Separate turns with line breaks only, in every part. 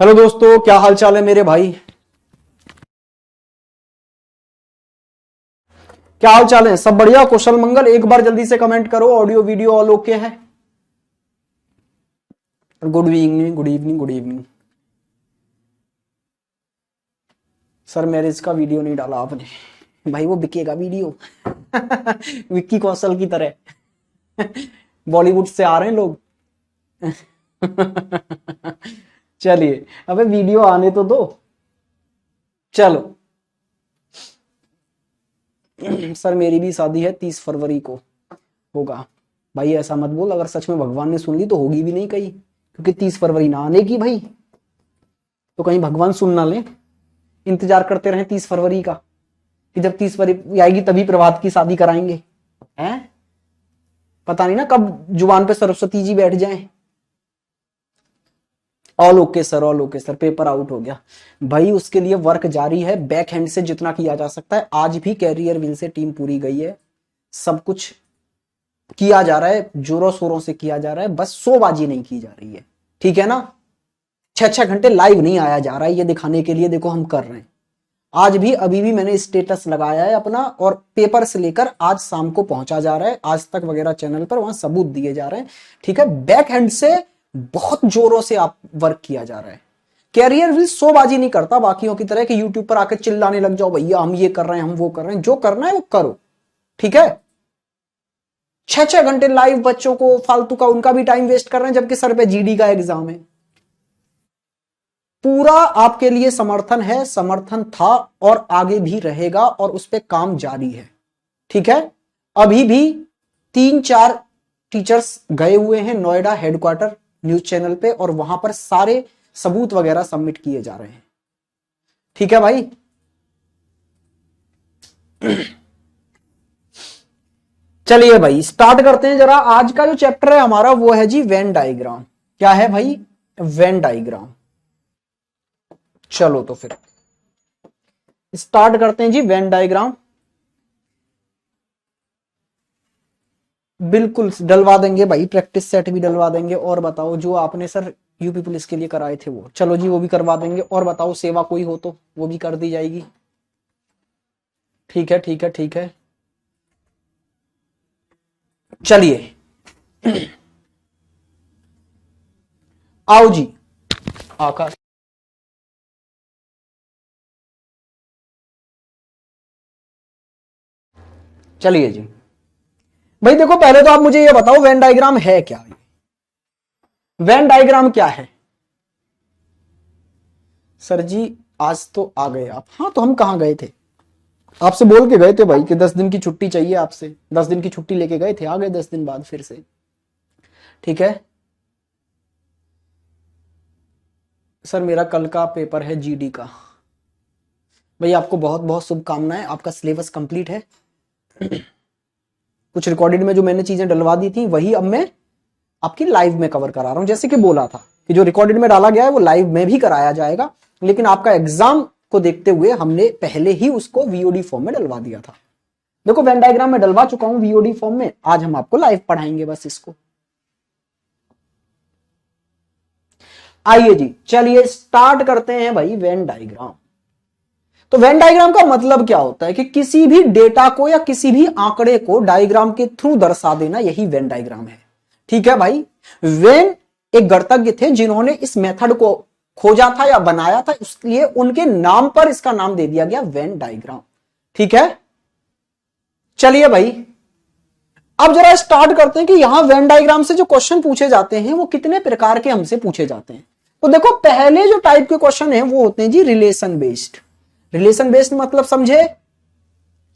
Hello दोस्तों, क्या हाल चाल है मेरे भाई। क्या हाल चाल है? सब बढ़िया, कुशल मंगल। एक बार जल्दी से कमेंट करो, ऑडियो वीडियो ऑल ओके है। Good evening, good evening, good evening. Sir marriage का वीडियो नहीं डाला आपने। भाई वो बिकेगा वीडियो। विक्की कौशल की तरह। बॉलीवुड से आ रहे हैं लोग। चलिए, अबे वीडियो आने तो दो। चलो। सर मेरी भी शादी है 30 फरवरी को होगा। भाई ऐसा मत बोल, अगर सच में भगवान ने सुन ली तो होगी भी नहीं कहीं, क्योंकि 30 फरवरी ना आने की भाई। तो कहीं भगवान सुन ना ले। इंतजार करते रहे 30 फरवरी का, कि जब 30 फरवरी आएगी तभी प्रभात की शादी कराएंगे। हैं? पता नहीं ना कब जुबान पे सरस्वती जी बैठ जाएं। All okay sir, all okay sir, paper out हो गया। भाई उसके लिए वर्क जारी है, बैक हैंड से जितना किया जा सकता है। आज भी कैरियर विल से टीम पूरी गई है। सब कुछ किया जा रहा है, जोरों शोरों से किया जा रहा है, बस शोबाजी नहीं की जा रही है। ठीक है ना? 6-6 घंटे लाइव नहीं आया जा रहा है, ये दिखाने के लिए देखो हम कर रहे हैं। आज भी अभी भी मैंने स्टेटस लगाया है अपना, और पेपर से लेकर आज शाम को पहुंचा जा रहा है आज तक वगैरह चैनल पर, वहां सबूत दिए जा रहे हैं। ठीक है, बैक हैंड से बहुत जोरों से आप वर्क किया जा रहा है। कैरियर भी शोबाजी नहीं करता बाकियों की तरह कि यूट्यूब पर आकर चिल्लाने लग जाओ, भैया हम ये कर रहे हैं, हम वो कर रहे हैं। जो करना है वो करो। ठीक है? 6-6 घंटे लाइव बच्चों को फालतू का उनका भी टाइम वेस्ट कर रहे हैं, जबकि सर पे जीडी का एग्जाम है। पूरा आपके लिए समर्थन है, समर्थन था और आगे भी रहेगा, और उस पर काम जारी है। ठीक है? अभी भी 3-4 टीचर्स गए हुए हैं नोएडा हेडक्वार्टर न्यूज चैनल पे, और वहां पर सारे सबूत वगैरह सबमिट किए जा रहे हैं। ठीक है भाई? चलिए भाई स्टार्ट करते हैं जरा। आज का जो चैप्टर है हमारा वो है जी वेन डायग्राम। क्या है भाई? Venn diagram. चलो तो फिर स्टार्ट करते हैं जी वेन डायग्राम। बिल्कुल डलवा देंगे भाई, प्रैक्टिस सेट भी डलवा देंगे। और बताओ, जो आपने सर यूपी पुलिस के लिए कराए थे वो, चलो जी वो भी करवा देंगे। और बताओ, सेवा कोई हो तो वो भी कर दी जाएगी। ठीक है, ठीक है, ठीक है। चलिए आओ जी। आकाश, चलिए जी। भाई देखो, पहले तो आप मुझे ये बताओ वेन डायग्राम है क्या? वेन डायग्राम क्या है? सर जी आज तो आ गए आप। हाँ, तो हम कहां गए थे? आपसे बोल के गए थे भाई कि 10 दिन की छुट्टी चाहिए आपसे। 10 दिन की छुट्टी लेके गए थे, आ गए 10 दिन बाद फिर से। ठीक है सर, मेरा कल का पेपर है जीडी का। भाई आपको बहुत बहुत शुभकामनाएं, आपका सिलेबस कंप्लीट है। कुछ रिकॉर्डेड में जो मैंने चीजें डलवा दी थी वही अब मैं आपकी लाइव में कवर करा रहा हूं। जैसे कि बोला था कि जो रिकॉर्डेड में डाला गया है वो लाइव में भी कराया जाएगा, लेकिन आपका एग्जाम को देखते हुए हमने पहले ही उसको वीओडी फॉर्म में डलवा दिया था। देखो वेन डायग्राम में डलवा चुका हूं वीओडी फॉर्म में, आज हम आपको लाइव पढ़ाएंगे बस इसको। आइए जी, चलिए स्टार्ट करते हैं भाई वेन डायग्राम। तो वेन डायग्राम का मतलब क्या होता है कि किसी भी डेटा को या किसी भी आंकड़े को डायग्राम के थ्रू दर्शा देना, यही वेन डायग्राम है। ठीक है भाई? वेन एक गणितज्ञ थे जिन्होंने इस मेथड को खोजा था या बनाया था, इसलिए उनके नाम पर इसका नाम दे दिया गया वेन डायग्राम। ठीक है? चलिए भाई, अब जरा स्टार्ट करते हैं कि यहां वेन डायग्राम से जो क्वेश्चन पूछे जाते हैं वो कितने प्रकार के हमसे पूछे जाते हैं। तो देखो, पहले जो टाइप के क्वेश्चन हैं वो होते हैं जी रिलेशन बेस्ड। रिलेशन बेस्ड मतलब समझे?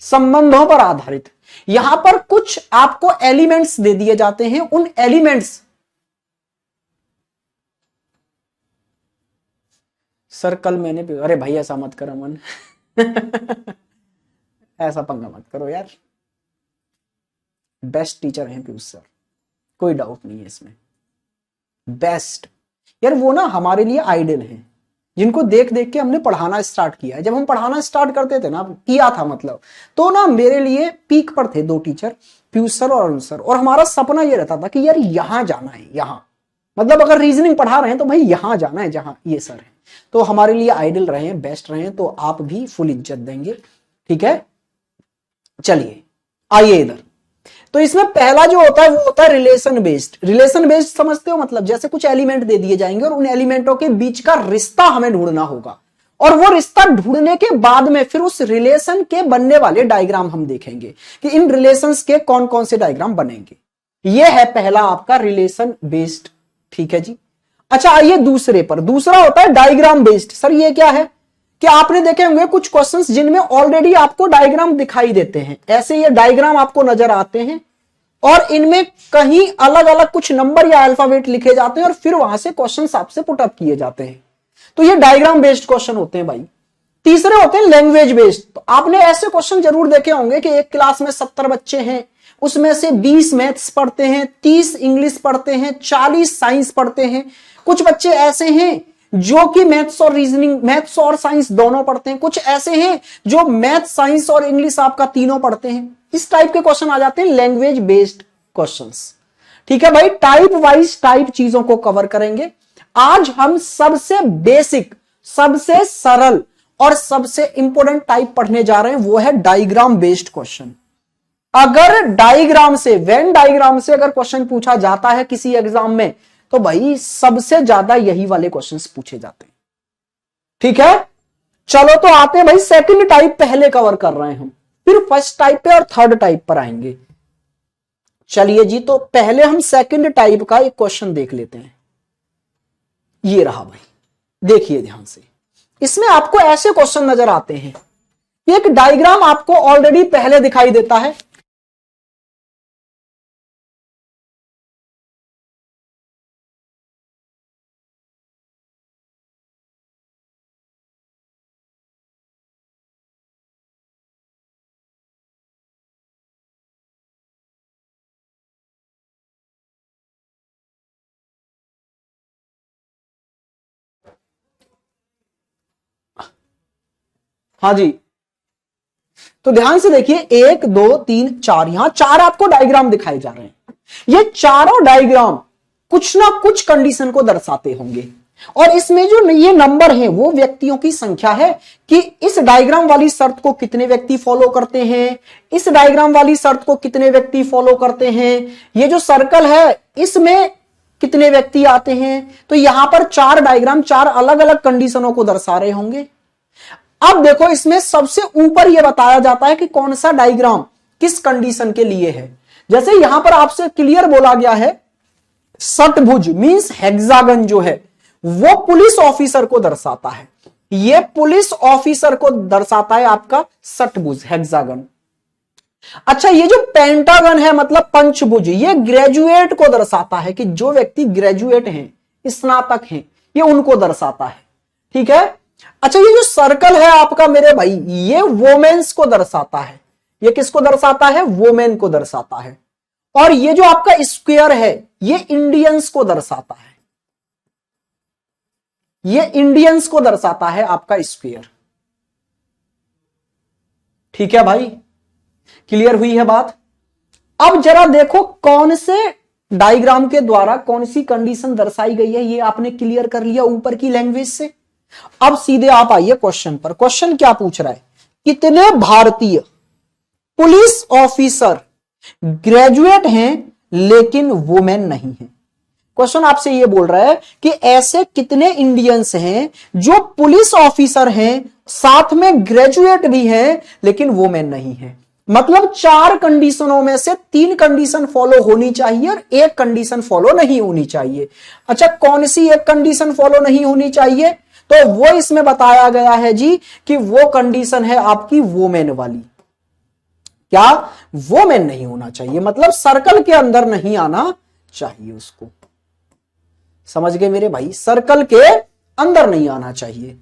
संबंधों पर आधारित। यहां पर कुछ आपको एलिमेंट्स दे दिए जाते हैं, उन एलिमेंट्स। सर कल मैंने, अरे भाई ऐसा मत करो अमन। ऐसा पंगा मत करो यार। बेस्ट टीचर हैं पीयूष सर, कोई डाउट नहीं है इसमें। बेस्ट यार, वो ना हमारे लिए आइडल हैं, जिनको देख देख के हमने पढ़ाना स्टार्ट किया है। जब हम पढ़ाना स्टार्ट करते थे ना, किया था मतलब, तो ना मेरे लिए पीक पर थे 2 टीचर, पीयूष सर और अरुण सर। और हमारा सपना ये रहता था कि यार यहां जाना है, यहां मतलब अगर रीजनिंग पढ़ा रहे हैं तो भाई यहां जाना है जहां ये सर है, तो हमारे लिए आइडल रहे, बेस्ट रहे, तो आप भी फुल इज्जत देंगे। ठीक है, चलिए आइए इधर। तो इसमें पहला जो होता है वो होता है रिलेशन बेस्ड। रिलेशन बेस्ड समझते हो, मतलब जैसे कुछ एलिमेंट दे दिए जाएंगे और उन एलिमेंटों के बीच का रिश्ता हमें ढूंढना होगा, और वो रिश्ता ढूंढने के बाद में फिर उस रिलेशन के बनने वाले डायग्राम हम देखेंगे कि इन रिलेशंस के कौन कौन से डायग्राम बनेंगे। ये है पहला आपका रिलेशन बेस्ड। ठीक है जी। अच्छा आइए दूसरे पर। दूसरा होता है डायग्राम बेस्ड। सर ये क्या है कि आपने देखे होंगे कुछ क्वेश्चंस जिनमें ऑलरेडी आपको डायग्राम दिखाई देते हैं, ऐसे ये डायग्राम आपको नजर आते हैं और इनमें कहीं अलग अलग कुछ नंबर या अल्फाबेट लिखे जाते हैं और फिर वहां से क्वेश्चंस आपसे पुटअप किए जाते हैं, तो ये डायग्राम बेस्ड क्वेश्चन होते हैं भाई। तीसरे होते हैं लैंग्वेज बेस्ड। तो आपने ऐसे क्वेश्चन जरूर देखे होंगे कि एक क्लास में 70 बच्चे हैं, उसमें से 20 मैथ्स पढ़ते हैं, 30 इंग्लिश पढ़ते हैं, 40 साइंस पढ़ते हैं। कुछ बच्चे ऐसे हैं जो कि मैथ्स और रीजनिंग, मैथ्स और साइंस दोनों पढ़ते हैं। कुछ ऐसे हैं जो मैथ्स, साइंस और इंग्लिश आपका तीनों पढ़ते हैं। इस टाइप के क्वेश्चन आ जाते हैं लैंग्वेज बेस्ड क्वेश्चंस। ठीक है भाई, टाइप वाइज टाइप चीजों को कवर करेंगे। आज हम सबसे बेसिक, सबसे सरल और सबसे इंपॉर्टेंट टाइप पढ़ने जा रहे हैं, वो है डायग्राम बेस्ड क्वेश्चन। अगर डायग्राम से, वेन डायग्राम से अगर क्वेश्चन पूछा जाता है किसी एग्जाम में, तो भाई सबसे ज्यादा यही वाले क्वेश्चंस पूछे जाते हैं। ठीक है, चलो तो आते हैं भाई सेकंड टाइप, पहले कवर कर रहे हैं हम, फिर फर्स्ट टाइप पे और थर्ड टाइप पर आएंगे। चलिए जी, तो पहले हम सेकंड टाइप का एक क्वेश्चन देख लेते हैं। ये रहा भाई, देखिए ध्यान से। इसमें आपको ऐसे क्वेश्चन नजर आते हैं, एक डायग्राम आपको ऑलरेडी पहले दिखाई देता है, हाँ जी। तो ध्यान से देखिए, 1 2 3 4, यहां 4 आपको डायग्राम दिखाए जा रहे हैं। ये चारों डायग्राम कुछ ना कुछ कंडीशन को दर्शाते होंगे, और इसमें जो ये नंबर है वो व्यक्तियों की संख्या है कि इस डायग्राम वाली शर्त को कितने व्यक्ति फॉलो करते हैं, इस डायग्राम वाली शर्त को कितने व्यक्ति फॉलो करते हैं, ये जो सर्कल है इसमें कितने व्यक्ति आते हैं। तो यहां पर 4 डायग्राम 4 अलग अलग कंडीशनों को दर्शा रहे होंगे। अब देखो, इसमें सबसे ऊपर यह बताया जाता है कि कौन सा डायग्राम किस कंडीशन के लिए है। जैसे यहां पर आपसे क्लियर बोला गया है, षटभुज मींस हेक्सागन जो है वो पुलिस ऑफिसर को दर्शाता है। ये पुलिस ऑफिसर को दर्शाता है आपका षटभुज, हेक्सागन। अच्छा, ये जो पेंटागन है मतलब पंचभुज, ये ग्रेजुएट को दर्शाता है कि जो व्यक्ति ग्रेजुएट हैं, स्नातक हैं, ये उनको दर्शाता है। ठीक है। अच्छा, ये जो सर्कल है आपका मेरे भाई, ये वोमेन्स को दर्शाता है। ये किसको दर्शाता है? वोमेन को दर्शाता है। और ये जो आपका स्क्वायर है, ये इंडियंस को दर्शाता है। ये इंडियंस को दर्शाता है आपका स्क्वायर। ठीक है भाई, क्लियर हुई है बात। अब जरा देखो कौन से डायग्राम के द्वारा कौन सी कंडीशन दर्शाई गई है, ये आपने क्लियर कर लिया ऊपर की लैंग्वेज से। अब सीधे आप आइए क्वेश्चन पर। क्वेश्चन क्या पूछ रहा है? कितने भारतीय पुलिस ऑफिसर ग्रेजुएट हैं लेकिन वुमेन नहीं है? क्वेश्चन आपसे ये बोल रहा है कि ऐसे कितने इंडियंस हैं जो पुलिस ऑफिसर हैं, साथ में ग्रेजुएट भी हैं, लेकिन वुमेन नहीं है। मतलब 4 कंडीशनों में से 3 कंडीशन फॉलो होनी चाहिए और 1 कंडीशन फॉलो नहीं होनी चाहिए। अच्छा, कौन सी 1 कंडीशन फॉलो नहीं होनी चाहिए? तो वो इसमें बताया गया है जी कि वो कंडीशन है आपकी वोमेन वाली। क्या? वोमेन नहीं होना चाहिए, मतलब सर्कल के अंदर नहीं आना चाहिए उसको। समझ गए मेरे भाई? सर्कल के अंदर नहीं आना चाहिए।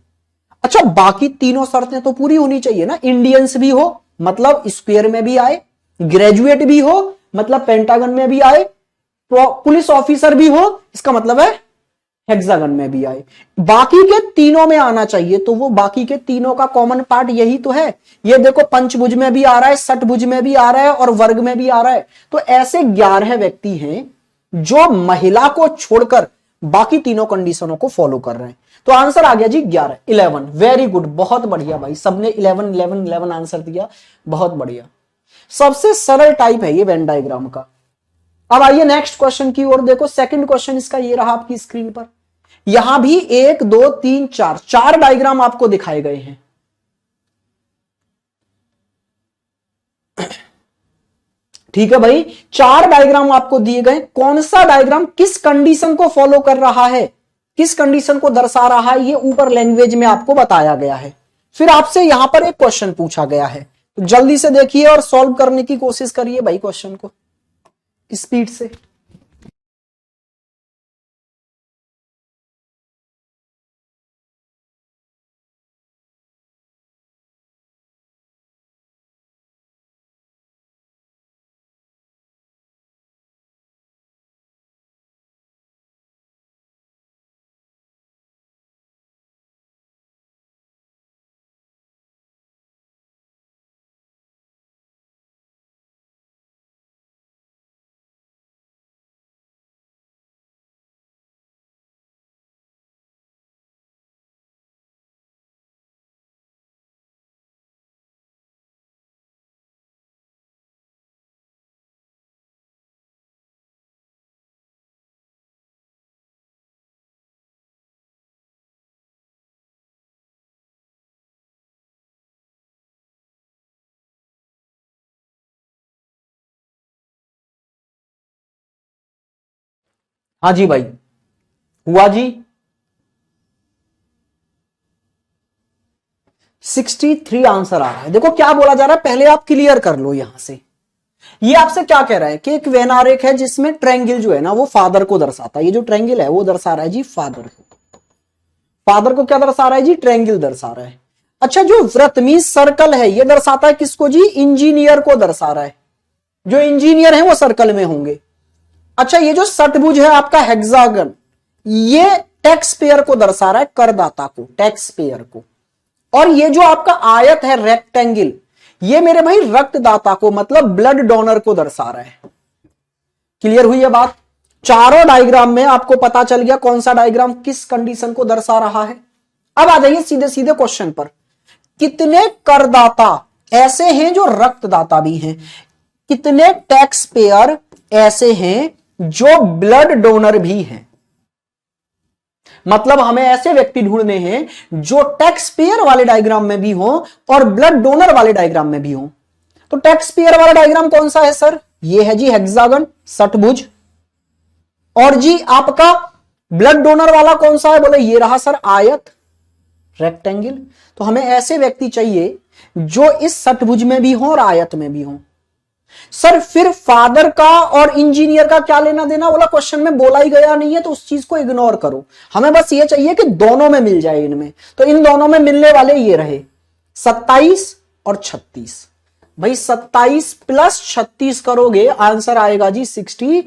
अच्छा, बाकी तीनों शर्तें तो पूरी होनी चाहिए ना। इंडियंस भी हो मतलब स्क्वायर में भी आए, ग्रेजुएट भी हो मतलब पेंटागन में भी आए, पुलिस ऑफिसर भी हो इसका मतलब है हेक्सागन में भी आए। बाकी के तीनों में आना चाहिए। तो वो बाकी के तीनों का कॉमन पार्ट यही तो है। ये देखो, पंचभुज में भी आ रहा है, षटभुज में भी आ रहा है और वर्ग में भी आ रहा है। तो ऐसे 11 व्यक्ति हैं जो महिला को छोड़कर बाकी तीनों कंडीशनों को फॉलो कर रहे हैं। तो आंसर आ गया जी 11, 11। वेरी गुड, बहुत बढ़िया भाई, सबने 11 11 11 आंसर दिया, बहुत बढ़िया। सबसे सरल टाइप है ये वेन डायग्राम का। अब आइए नेक्स्ट क्वेश्चन की ओर देखो। सेकंड क्वेश्चन इसका ये रहा आपकी स्क्रीन पर। यहां भी 1 2 3 4 4 डायग्राम आपको दिखाए गए हैं। ठीक है भाई, 4 डायग्राम आपको दिए गए। कौन सा डायग्राम किस कंडीशन को फॉलो कर रहा है, किस कंडीशन को दर्शा रहा है, ये ऊपर लैंग्वेज में आपको बताया गया है। फिर आपसे यहां पर एक क्वेश्चन पूछा गया है, तो जल्दी से देखिए और सॉल्व करने की कोशिश करिए भाई क्वेश्चन को स्पीड से। हाँ जी भाई, हुआ जी। 63 आंसर आ रहा है। देखो क्या बोला जा रहा है, पहले आप क्लियर कर लो यहां से। ये आपसे क्या कह रहा है कि एक वेन आरेख है जिसमें ट्रायंगल जो है ना वो फादर को दर्शाता है। ये जो ट्रायंगल है वो दर्शा रहा है जी फादर को। फादर को क्या दर्शा रहा है जी, ट्रायंगल दर्शा रहा है। अच्छा, जो वृत्त मीन सर्कल है ये दर्शाता है किसको जी, इंजीनियर को दर्शा रहा है। जो इंजीनियर है वो सर्कल में होंगे। अच्छा, ये जो षटभुज है आपका हेक्सागन, ये टैक्स पेयर को दर्शा रहा है, करदाता को, टैक्स पेयर को। और ये जो आपका आयत है रेक्टेंगल, ये मेरे भाई रक्तदाता को मतलब ब्लड डोनर को दर्शा रहा है। क्लियर हुई है बात। चारों डायग्राम में आपको पता चल गया कौन सा डायग्राम किस कंडीशन को दर्शा रहा है। अब आ जाइए सीधे सीधे क्वेश्चन पर। कितने करदाता ऐसे हैं जो रक्तदाता भी हैं, कितने टैक्स पेयर ऐसे हैं जो ब्लड डोनर भी हैं। मतलब हमें ऐसे व्यक्ति ढूंढने हैं जो टैक्स पेयर वाले डायग्राम में भी हो और ब्लड डोनर वाले डायग्राम में भी हो। तो टैक्स पेयर वाला डायग्राम कौन सा है सर, ये है जी हेक्सागन, षटभुज। और जी आपका ब्लड डोनर वाला कौन सा है, बोले ये रहा सर आयत, रेक्टेंगल। तो हमें ऐसे व्यक्ति चाहिए जो इस षटभुज में भी हो और आयत में भी हो। सर फिर फादर का और इंजीनियर का क्या लेना देना, बोला क्वेश्चन में बोला ही गया नहीं है तो उस चीज को इग्नोर करो। हमें बस ये चाहिए कि दोनों में मिल जाए इनमें। तो इन दोनों में मिलने वाले ये रहे 27 और 36। भाई 27 प्लस 36 करोगे आंसर आएगा जी 63।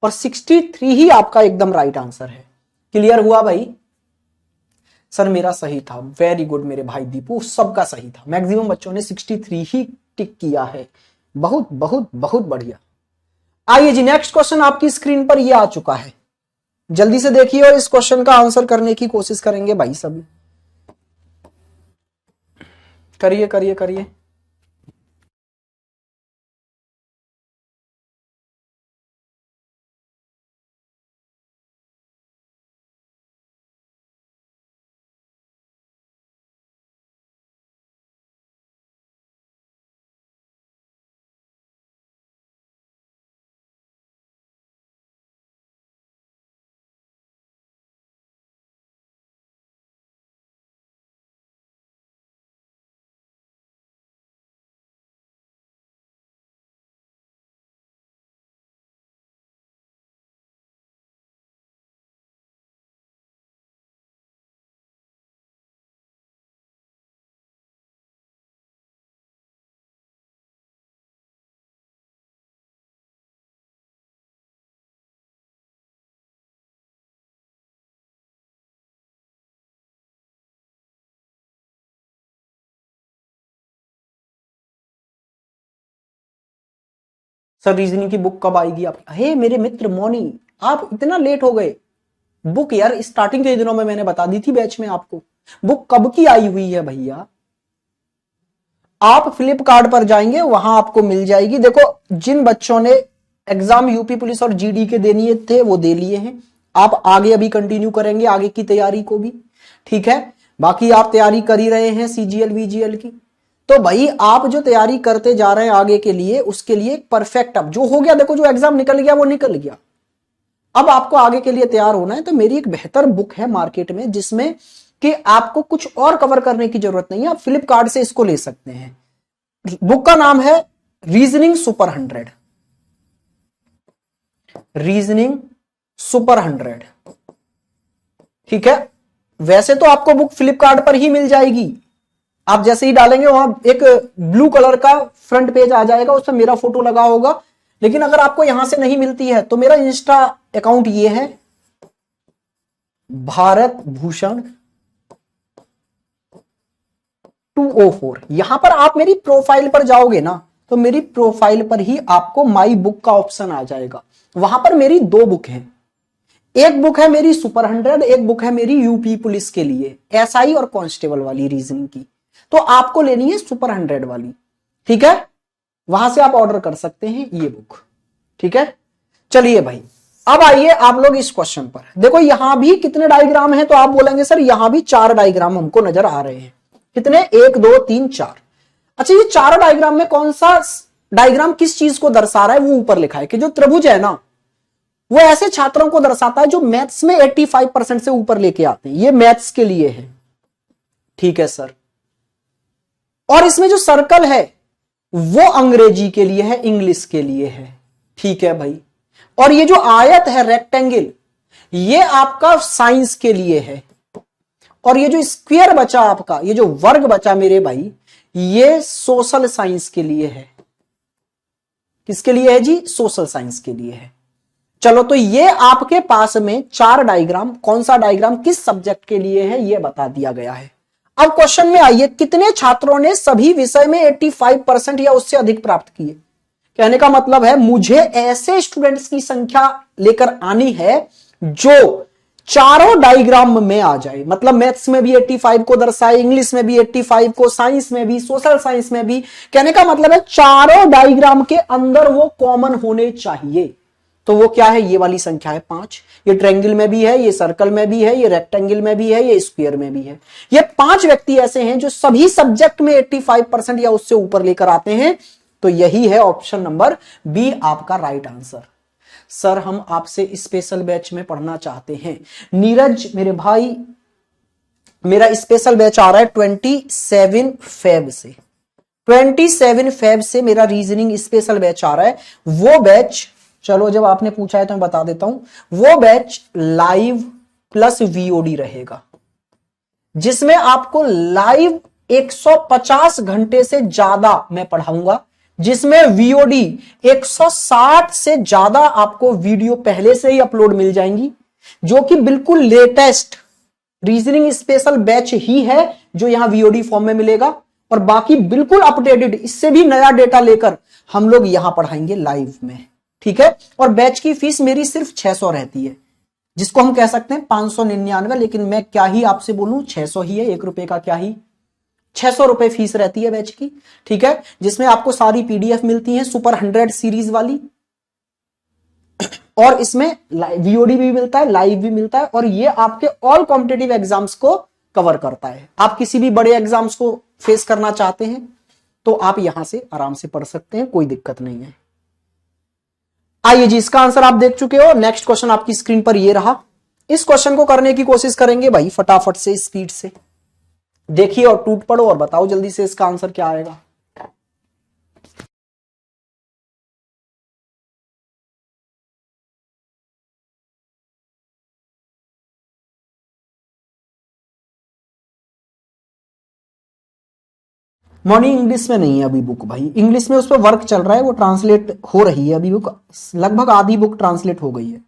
और 63 ही आपका एकदम राइट आंसर है। क्लियर हुआ भाई। सर मेरा सही था, वेरी गुड मेरे भाई दीपू, सबका सही था। मैक्सिमम बच्चों ने 63 ही टिक किया है। बहुत बहुत बहुत बढ़िया। आइए जी नेक्स्ट क्वेश्चन आपकी स्क्रीन पर ये आ चुका है, जल्दी से देखिए और इस क्वेश्चन का आंसर करने की कोशिश करेंगे भाई सभी। करिए करिए करिए। सर रीजनिंग की बुक कब आएगी आप, हे मेरे मित्र मौनी, आप इतना लेट हो गए। बुक यार स्टार्टिंग के दिनों में मैंने बता दी थी बैच में आपको, बुक कब की आई हुई है भैया। आप फ्लिपकार्ट पर जाएंगे वहां आपको मिल जाएगी। देखो जिन बच्चों ने एग्जाम यूपी पुलिस और जीडी के देनी थे वो दे लिए हैं, आप आगे अभी कंटिन्यू करेंगे आगे की तैयारी को भी, ठीक है। बाकी आप तैयारी कर ही रहे हैं सीजीएल वीजीएल की, तो भाई आप जो तैयारी करते जा रहे हैं आगे के लिए उसके लिए परफेक्ट, अब जो हो गया देखो, जो एग्जाम निकल गया वो निकल गया, अब आपको आगे के लिए तैयार होना है। तो मेरी एक बेहतर बुक है मार्केट में जिसमें कि आपको कुछ और कवर करने की जरूरत नहीं है, आप फ्लिपकार्ट से इसको ले सकते हैं। बुक का नाम है रीजनिंग सुपर 100, रीजनिंग सुपर 100, ठीक है। वैसे तो आपको बुक फ्लिपकार्ट पर ही मिल जाएगी, आप जैसे ही डालेंगे वहां एक ब्लू कलर का फ्रंट पेज आ जाएगा, उसमें मेरा फोटो लगा होगा। लेकिन अगर आपको यहां से नहीं मिलती है तो मेरा इंस्टा अकाउंट ये है, भारत भूषण 204। यहां पर आप मेरी प्रोफाइल पर जाओगे ना तो मेरी प्रोफाइल पर ही आपको माई बुक का ऑप्शन आ जाएगा, वहां पर मेरी दो बुक हैं, एक बुक है मेरी सुपर 100, एक बुक है मेरी यूपी पुलिस के लिए एसआई और कांस्टेबल वाली रीजनिंग की, तो आपको लेनी है सुपर 100 वाली, ठीक है। वहां से आप ऑर्डर कर सकते हैं ये बुक, ठीक है। चलिए भाई अब आइए आप लोग इस क्वेश्चन पर, देखो यहां भी कितने डायग्राम हैं, तो आप बोलेंगे सर यहां भी 4 डायग्राम हमको नजर आ रहे हैं, कितने, 1 2 3 4। अच्छा ये चारों डायग्राम में कौन सा डायग्राम किस चीज को दर्शा रहा है, वो ऊपर लिखा है कि जो त्रिभुज है ना वो ऐसे छात्रों को दर्शाता है जो मैथ्स में 85% से ऊपर लेके आते हैं, ये मैथ्स के लिए है, ठीक है सर। और इसमें जो सर्कल है वो अंग्रेजी के लिए है, इंग्लिश के लिए है, ठीक है भाई। और ये जो आयत है रेक्टेंगल ये आपका साइंस के लिए है, और ये जो स्क्वायर बचा आपका, ये जो वर्ग बचा मेरे भाई, ये सोशल साइंस के लिए है। किसके लिए है जी, सोशल साइंस के लिए है। चलो तो ये आपके पास में 4 डायग्राम, कौन सा डायग्राम किस सब्जेक्ट के लिए है ये बता दिया गया है। अब क्वेश्चन में आइए, कितने छात्रों ने सभी विषय में 85% या उससे अधिक प्राप्त किए। कहने का मतलब है मुझे ऐसे स्टूडेंट्स की संख्या लेकर आनी है जो चारों डायग्राम में आ जाए, मतलब मैथ्स में भी 85 को दर्शाए, इंग्लिश में भी 85 को, साइंस में भी, सोशल साइंस में भी। कहने का मतलब है चारों डायग्राम के अंदर वो कॉमन होने चाहिए। तो वो क्या है, ये वाली संख्या है 5। ये ट्रायंगल में भी है, ये सर्कल में भी है, ये रेक्टेंगल में भी है, ये स्क्वायर में भी है। ये 5 व्यक्ति ऐसे हैं जो सभी सब्जेक्ट में 85% या उससे ऊपर लेकर आते हैं। तो यही है ऑप्शन नंबर बी आपका राइट आंसर। सर हम आपसे स्पेशल बैच में पढ़ना चाहते हैं। नीरज मेरे भाई, मेरा स्पेशल बैच आ रहा है 27 फेब से, 27 फेब से मेरा रीजनिंग स्पेशल बैच आ रहा है। वो बैच, चलो जब आपने पूछा है तो मैं बता देता हूं, वो बैच लाइव प्लस वीओडी रहेगा, जिसमें आपको लाइव 150 घंटे से ज्यादा मैं पढ़ाऊंगा, जिसमें वीओडी 160 से ज्यादा आपको वीडियो पहले से ही अपलोड मिल जाएंगी, जो कि बिल्कुल लेटेस्ट रीजनिंग स्पेशल बैच ही है जो यहां वीओडी फॉर्म में मिलेगा। और बाकी बिल्कुल अपडेटेड, इससे भी नया डेटा लेकर हम लोग यहां पढ़ाएंगे लाइव में, ठीक है। और बैच की फीस मेरी सिर्फ 600 रहती है, जिसको हम कह सकते हैं 599, लेकिन मैं क्या ही आपसे बोलूं, 600 ही है, 1 रुपए का क्या ही, 600 रुपए फीस रहती है बैच की, ठीक है। जिसमें आपको सारी पीडीएफ मिलती है सुपर 100 सीरीज वाली, और इसमें वीओडी भी मिलता है, लाइव भी मिलता है, और ये आपके ऑल कॉम्पिटेटिव एग्जाम्स को कवर करता है। आप किसी भी बड़े एग्जाम्स को फेस करना चाहते हैं तो आप यहां से आराम से पढ़ सकते हैं, कोई दिक्कत नहीं है। आइए जी, इसका आंसर आप देख चुके हो। नेक्स्ट क्वेश्चन आपकी स्क्रीन पर ये रहा। इस क्वेश्चन को करने की कोशिश करेंगे भाई फटाफट से, स्पीड से देखिए और टूट पड़ो और बताओ जल्दी से इसका आंसर क्या आएगा। मॉर्निंग इंग्लिश में नहीं है अभी बुक भाई, इंग्लिश में उस पर वर्क चल रहा है, वो ट्रांसलेट हो रही है अभी बुक, लगभग आधी बुक ट्रांसलेट हो गई है।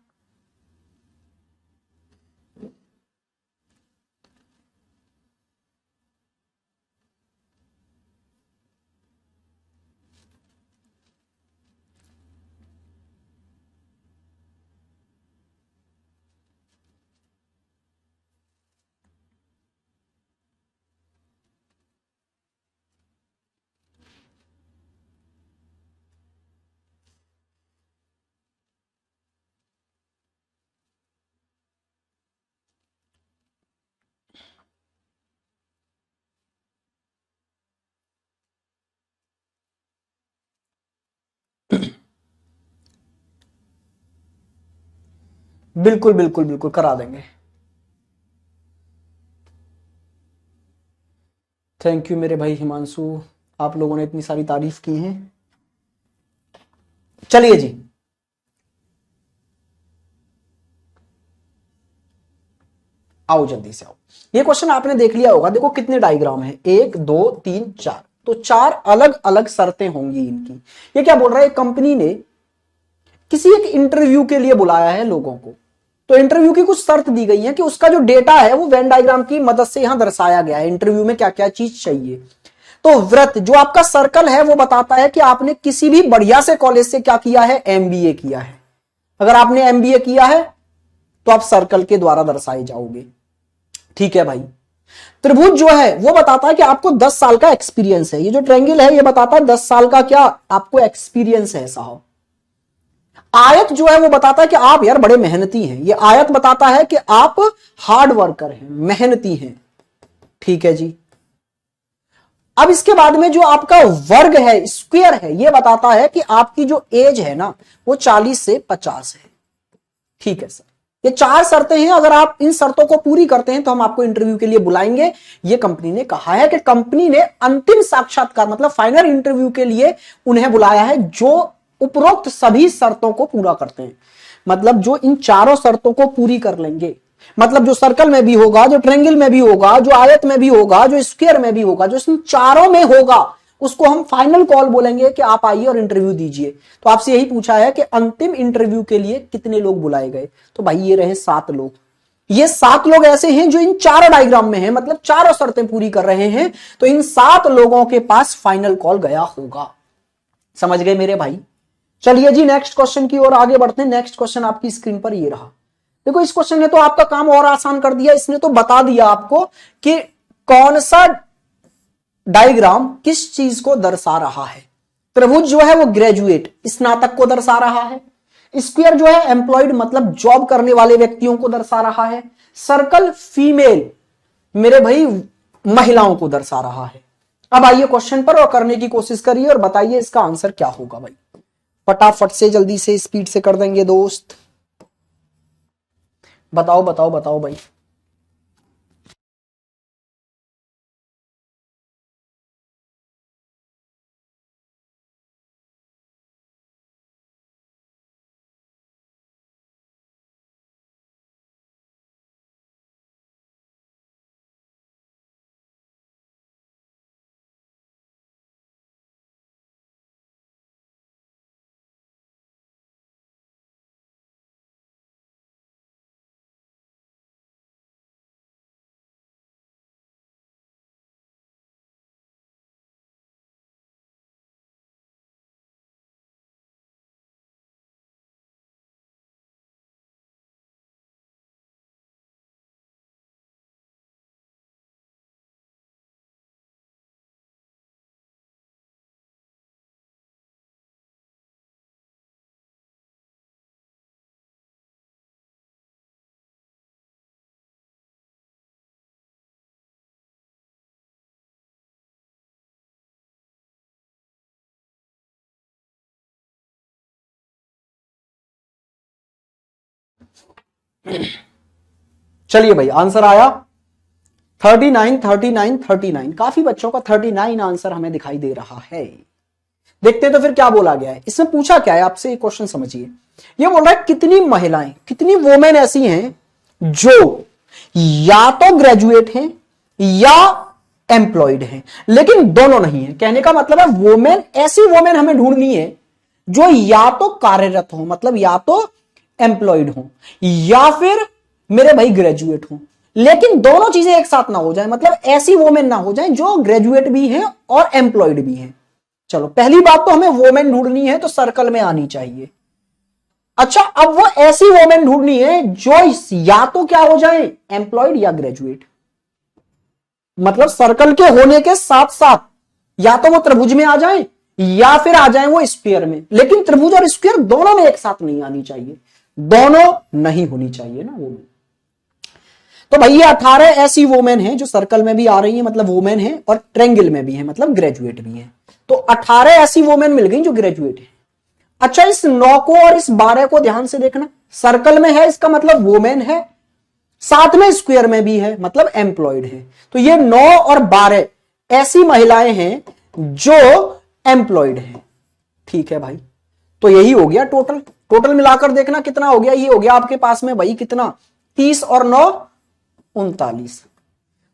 बिल्कुल बिल्कुल बिल्कुल करा देंगे। थैंक यू मेरे भाई हिमांशु, आप लोगों ने इतनी सारी तारीफ की है। चलिए जी, आओ जल्दी से आओ। ये क्वेश्चन आपने देख लिया होगा, देखो कितने डायग्राम है, 1 2 3 4, तो 4 अलग अलग शर्तें होंगी इनकी। ये क्या बोल रहा है, कंपनी ने किसी एक इंटरव्यू के लिए बुलाया है लोगों को, तो इंटरव्यू की कुछ शर्त दी गई है कि उसका जो डेटा है वो वेन डायग्राम की मदद से यहां दर्शाया गया है, इंटरव्यू में क्या क्या चीज चाहिए। तो व्रत जो आपका सर्कल है वो बताता है कि आपने किसी भी बढ़िया से कॉलेज से क्या किया है, एमबीए किया है। अगर आपने एमबीए किया है तो आप सर्कल के द्वारा दर्शाए जाओगे। ठीक है भाई। त्रिभुज जो है वो बताता है कि आपको 10 साल का एक्सपीरियंस है। ये जो ट्रायंगल है ये बताता है 10 साल का क्या आपको एक्सपीरियंस है साहब। आयत जो है वो बताता है कि आप यार बड़े मेहनती हैं। ये आयत बताता है कि आप हार्ड वर्कर हैं, मेहनती हैं। ठीक है जी। अब इसके बाद में जो आपका वर्ग है, स्क्वायर है, ये बताता है कि आपकी जो एज है ना वो 40 से 50 है। ठीक है सर, ये 4 शर्तें हैं। अगर आप इन शर्तों को पूरी करते हैं तो हम आपको इंटरव्यू के लिए बुलाएंगे। ये कंपनी ने कहा है कि कंपनी ने अंतिम साक्षात्कार मतलब फाइनल इंटरव्यू के लिए उन्हें बुलाया है जो उपरोक्त सभी शर्तों को पूरा करते हैं। मतलब जो इन चारों शर्तों को पूरी कर लेंगे, मतलब जो सर्कल में भी होगा, जो ट्रायंगल में भी होगा, जो आयत में भी होगा, जो स्क्वायर में भी होगा, जो इन चारों में होगा, उसको हम फाइनल कॉल बोलेंगे कि आप आइए और इंटरव्यू दीजिए। तो आपसे यही पूछा है कि अंतिम इंटरव्यू के लिए कितने लोग बुलाए गए, तो भाई ये रहे 7 लोग। ये 7 लोग ऐसे हैं जो इन चारों डायग्राम में हैं, मतलब चारों शर्तें पूरी कर रहे हैं। तो इन 7 लोगों के पास फाइनल कॉल गया होगा। समझ गए मेरे भाई। चलिए जी नेक्स्ट क्वेश्चन की ओर आगे बढ़ते हैं। नेक्स्ट क्वेश्चन आपकी स्क्रीन पर ये रहा। देखो इस क्वेश्चन ने तो आपका काम और आसान कर दिया। इसने तो बता दिया आपको कि कौन सा डायग्राम किस चीज को दर्शा रहा है। त्रिभुज जो है वो ग्रेजुएट स्नातक को दर्शा रहा है। स्क्वायर जो है एम्प्लॉयड मतलब जॉब करने वाले व्यक्तियों को दर्शा रहा है। सर्कल फीमेल मेरे भाई महिलाओं को दर्शा रहा है। अब आइए क्वेश्चन पर और करने की कोशिश करिए और बताइए इसका आंसर क्या होगा भाई। फटाफट से जल्दी से स्पीड से कर देंगे दोस्त। बताओ बताओ बताओ भाई। चलिए भाई आंसर आया 39 39 39। काफी बच्चों का 39 आंसर हमें दिखाई दे रहा है। देखते हैं तो फिर क्या बोला गया है। इसमें पूछा क्या है आपसे, क्वेश्चन समझिए। ये बोल रहा है कितनी महिलाएं, कितनी वोमेन ऐसी हैं जो या तो ग्रेजुएट हैं या एम्प्लॉयड हैं, लेकिन दोनों नहीं है। कहने का मतलब है वोमेन, ऐसी वोमेन हमें ढूंढनी है जो या तो कार्यरत हो मतलब या तो एम्प्लॉयड हो या फिर मेरे भाई ग्रेजुएट हो, लेकिन दोनों चीजें एक साथ ना हो जाए। मतलब ऐसी वोमेन ना हो जाए जो ग्रेजुएट भी हैं और एम्प्लॉयड भी हैं। चलो पहली बात तो हमें वोमेन ढूंढनी है तो सर्कल में आनी चाहिए। अच्छा अब वो ऐसी वोमेन ढूंढनी है जो या तो क्या हो जाए एम्प्लॉयड या ग्रेजुएट। मतलब सर्कल के होने के साथ साथ या तो वो त्रिभुज में आ जाए या फिर आ जाए वो स्क्वायर में, लेकिन त्रिभुज और स्क्वायर दोनों में एक साथ नहीं आनी चाहिए, दोनों नहीं होनी चाहिए ना वो। तो भाई ये 18 ऐसी वोमेन हैं जो सर्कल में भी आ रही हैं मतलब वोमेन है, और ट्रायंगल में भी है मतलब ग्रेजुएट भी है। तो 18 ऐसी वोमेन मिल गई जो ग्रेजुएट है। अच्छा, इस 9 को और इस 12 को ध्यान से देखना, सर्कल में है इसका मतलब वोमेन है, साथ में स्क्वायर में भी है मतलब एम्प्लॉयड है। तो ये 9 और 12 ऐसी महिलाएं हैं जो एम्प्लॉयड हैं। ठीक है भाई, तो यही हो गया टोटल। टोटल मिलाकर देखना कितना हो गया, ये हो गया आपके पास में भाई कितना, 30 और 9 39।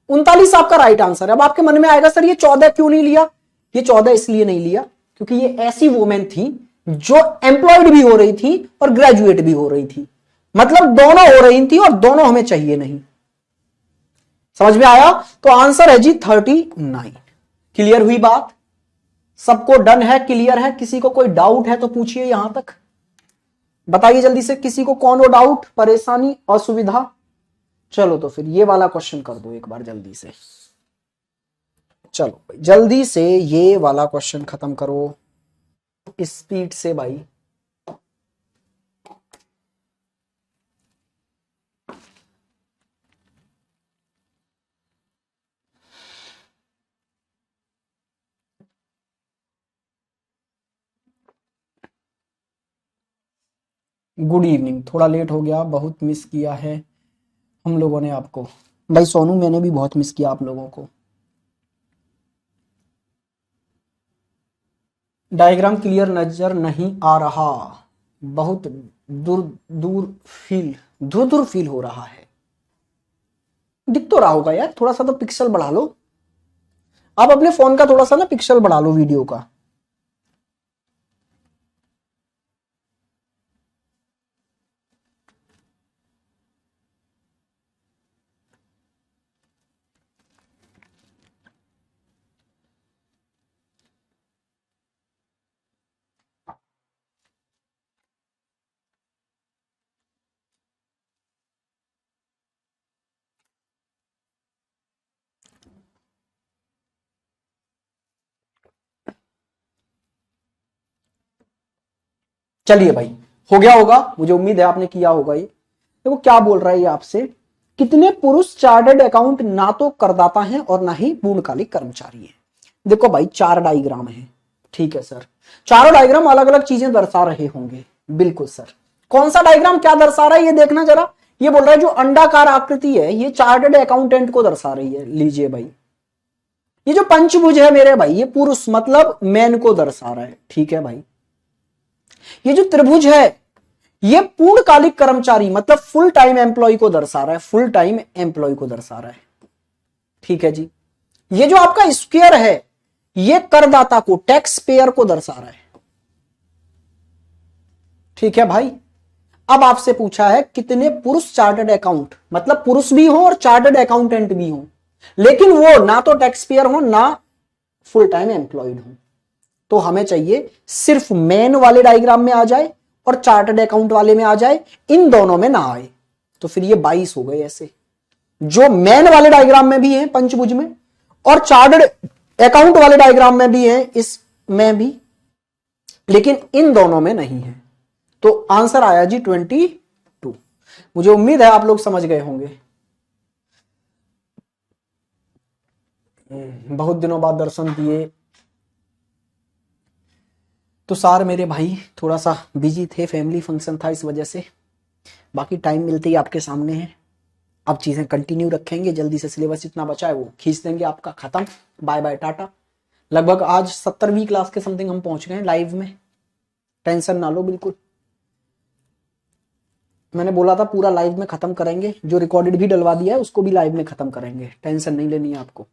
39 आपका राइट आंसर है। अब आपके मन में आएगा सर ये 14 क्यों नहीं लिया? ये 14 इसलिए नहीं लिया क्योंकि ये ऐसी वुमेन थी जो एम्प्लॉयड भी हो रही थी और ग्रेजुएट भी हो रही थी, मतलब दोनों हो रही थी और दोनों हमें चाहिए नहीं। समझ में आया? तो आंसर है जी 39। क्लियर हुई बात? सबको डन है, क्लियर है? किसी को कोई डाउट है तो पूछिए यहां तक, बताइए जल्दी से, किसी को कौन हो डाउट, परेशानी, असुविधा? चलो तो फिर ये वाला क्वेश्चन कर दो एक बार जल्दी से। चलो जल्दी से ये वाला क्वेश्चन खत्म करो स्पीड से भाई। गुड इवनिंग, थोड़ा लेट हो गया, बहुत मिस किया है हम लोगों ने आपको। भाई सोनू, मैंने भी बहुत मिस किया आप लोगों को। डायग्राम क्लियर नजर नहीं आ रहा, बहुत दूर दूर फील, दूर दूर फील हो रहा है। दिख तो रहा होगा यार, थोड़ा सा तो पिक्सल बढ़ा लो। आप अपने फोन का थोड़ा सा ना पिक्सल बढ़ा लो वीडियो का। चलिए भाई, हो गया होगा, मुझे उम्मीद है आपने किया होगा। ये देखो क्या बोल रहा है ये आपसे, कितने पुरुष चार्टर्ड अकाउंट ना तो करदाता हैं और ना ही पूर्णकालिक कर्मचारी हैं। देखो भाई, 4 डायग्राम है। ठीक है सर, चारों डायग्राम अलग अलग चीजें दर्शा रहे होंगे। बिल्कुल सर, कौन सा डायग्राम क्या दर्शा रहा है ये देखना जरा। ये बोल रहा है जो अंडाकार आकृति है ये चार्टर्ड अकाउंटेंट को दर्शा रही है। लीजिए भाई, ये जो पंचभुज है मेरे भाई, ये पुरुष मतलब मैन को दर्शा रहा है। ठीक है भाई, ये जो त्रिभुज है ये पूर्णकालिक कर्मचारी मतलब फुल टाइम एम्प्लॉय को दर्शा रहा है, फुल टाइम एम्प्लॉय को दर्शा रहा है। ठीक है जी, ये जो आपका स्क्वायर है ये करदाता को, टैक्स पेयर को दर्शा रहा है। ठीक है भाई, अब आपसे पूछा है कितने पुरुष चार्टर्ड अकाउंट, मतलब पुरुष भी हो और चार्टर्ड अकाउंटेंट भी हो, लेकिन वो ना तो टैक्स पेयर हो ना फुल टाइम एम्प्लॉयड हो। तो हमें चाहिए सिर्फ मेन वाले डायग्राम में आ जाए और चार्टर्ड अकाउंट वाले में आ जाए, इन दोनों में ना आए। तो फिर ये 22 हो गए ऐसे, जो मेन वाले डायग्राम में भी है पंचभुज में और चार्टर्ड अकाउंट वाले डायग्राम में भी है, इसमें भी, लेकिन इन दोनों में नहीं है। तो आंसर आया जी 22। मुझे उम्मीद है आप लोग समझ गए होंगे। बहुत दिनों बाद दर्शन दिए। तो सार मेरे भाई थोड़ा सा बिजी थे, फैमिली फंक्शन था इस वजह से, बाकी टाइम मिलते ही आपके सामने है। अब चीजें कंटिन्यू रखेंगे, जल्दी से सिलेबस जितना बचा है वो खींच देंगे आपका, खत्म, बाय बाय टाटा। लगभग आज 70वीं क्लास के समथिंग हम पहुंच गए लाइव में, टेंशन ना लो बिल्कुल। मैंने बोला था पूरा लाइव में खत्म करेंगे, जो रिकॉर्डेड भी डलवा दिया है उसको भी लाइव में खत्म करेंगे, टेंशन नहीं लेनी है आपको।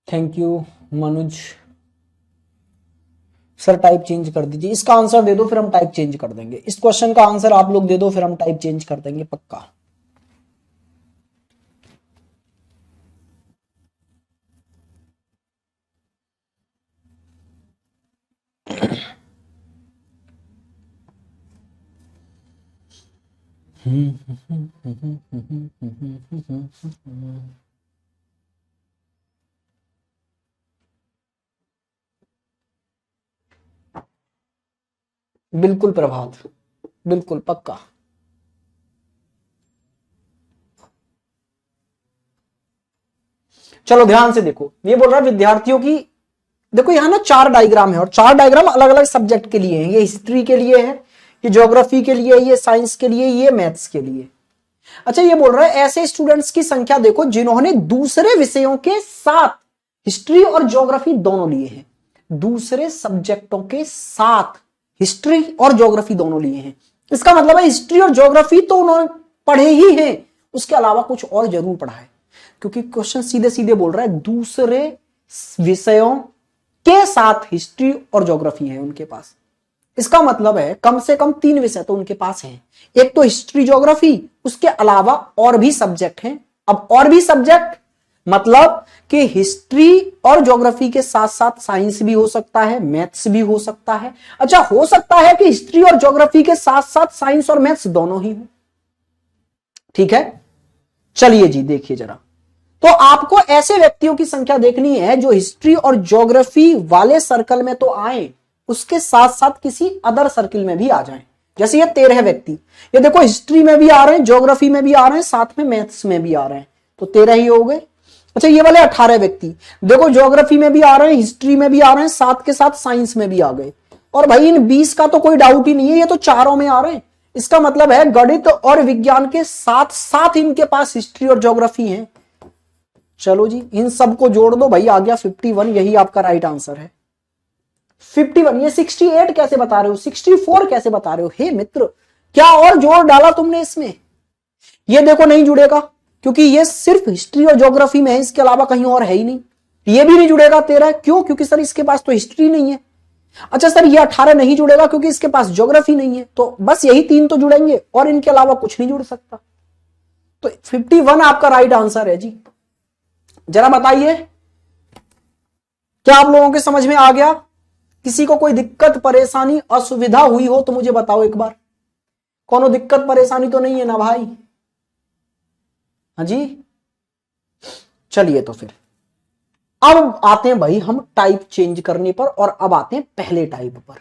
Thank you Manuj. Sir type change कर दीजिए, इसका आंसर दे दो फिर हम टाइप चेंज कर देंगे। इस क्वेश्चन का आंसर आप लोग दे दो फिर हम टाइप चेंज कर देंगे पक्का। बिल्कुल प्रभात, बिल्कुल पक्का। चलो ध्यान से देखो, ये बोल रहा है विद्यार्थियों की, देखो यहां ना 4 डायग्राम है और 4 डायग्राम अलग अलग सब्जेक्ट के लिए हैं। ये हिस्ट्री के लिए है, ये ज्योग्राफी के लिए, ये साइंस के लिए, ये मैथ्स के लिए। अच्छा ये बोल रहा है ऐसे स्टूडेंट्स की संख्या देखो जिन्होंने दूसरे विषयों के साथ हिस्ट्री और ज्योग्राफी दोनों लिए हैं। दूसरे सब्जेक्टों के साथ हिस्ट्री और ज्योग्राफी दोनों लिए हैं। इसका मतलब है हिस्ट्री और ज्योग्राफी तो उन्होंने पढ़े ही हैं, उसके अलावा कुछ और जरूर पढ़ा है, क्योंकि क्वेश्चन सीधे सीधे बोल रहा है दूसरे विषयों के साथ हिस्ट्री और ज्योग्राफी है उनके पास। इसका मतलब है कम से कम 3 विषय तो उनके पास हैं, एक तो हिस्ट्री ज्योग्राफी, उसके अलावा और भी सब्जेक्ट हैं। अब और भी सब्जेक्ट मतलब कि हिस्ट्री और ज्योग्राफी के साथ साथ साइंस भी हो सकता है, मैथ्स भी हो सकता है। अच्छा हो सकता है कि हिस्ट्री और ज्योग्राफी के साथ साथ साइंस और मैथ्स दोनों ही हो। ठीक है, चलिए जी देखिए जरा, तो आपको ऐसे व्यक्तियों की संख्या देखनी है जो हिस्ट्री और ज्योग्राफी वाले सर्कल में तो आए, उसके साथ साथ किसी अदर सर्किल में भी आ जाएं। जैसे ये 13 व्यक्ति, ये देखो हिस्ट्री में भी आ रहे हैं, ज्योग्राफी में भी आ रहे हैं, साथ में मैथ्स में भी आ रहे हैं, तो 13 ही हो गए। अच्छा ये वाले 18 व्यक्ति देखो ज्योग्राफी में भी आ रहे हैं, हिस्ट्री में भी आ रहे हैं, साथ के साथ साइंस में भी आ गए। और भाई इन 20 का तो कोई डाउट ही नहीं है, ये तो चारों में आ रहे हैं। इसका मतलब है गणित और विज्ञान के साथ साथ इनके पास हिस्ट्री और ज्योग्राफी है। चलो जी इन सबको जोड़ दो भाई, आ गया 51, यही आपका राइट आंसर है 51। ये 68 कैसे बता रहे हो, 64 कैसे बता रहे हो? हे मित्र क्या और जोड़ डाला तुमने इसमें? ये देखो नहीं जुड़ेगा, क्योंकि ये सिर्फ हिस्ट्री और ज्योग्राफी में है, इसके अलावा कहीं और है ही नहीं। ये भी नहीं जुड़ेगा 13, क्यों? क्योंकि सर इसके पास तो हिस्ट्री नहीं है। अच्छा सर ये 18 नहीं जुड़ेगा क्योंकि इसके पास ज्योग्राफी नहीं है। तो बस यही 3 तो जुड़ेंगे और इनके अलावा कुछ नहीं जुड़ सकता। तो 51 आपका राइट आंसर है जी। जरा बताइए क्या आप लोगों के समझ में आ गया? किसी को कोई दिक्कत परेशानी असुविधा हुई हो तो मुझे बताओ एक बार। कोनो दिक्कत परेशानी तो नहीं है ना भाई? हाँ जी, चलिए तो फिर अब आते हैं भाई हम टाइप चेंज करने पर, और अब आते हैं पहले टाइप पर।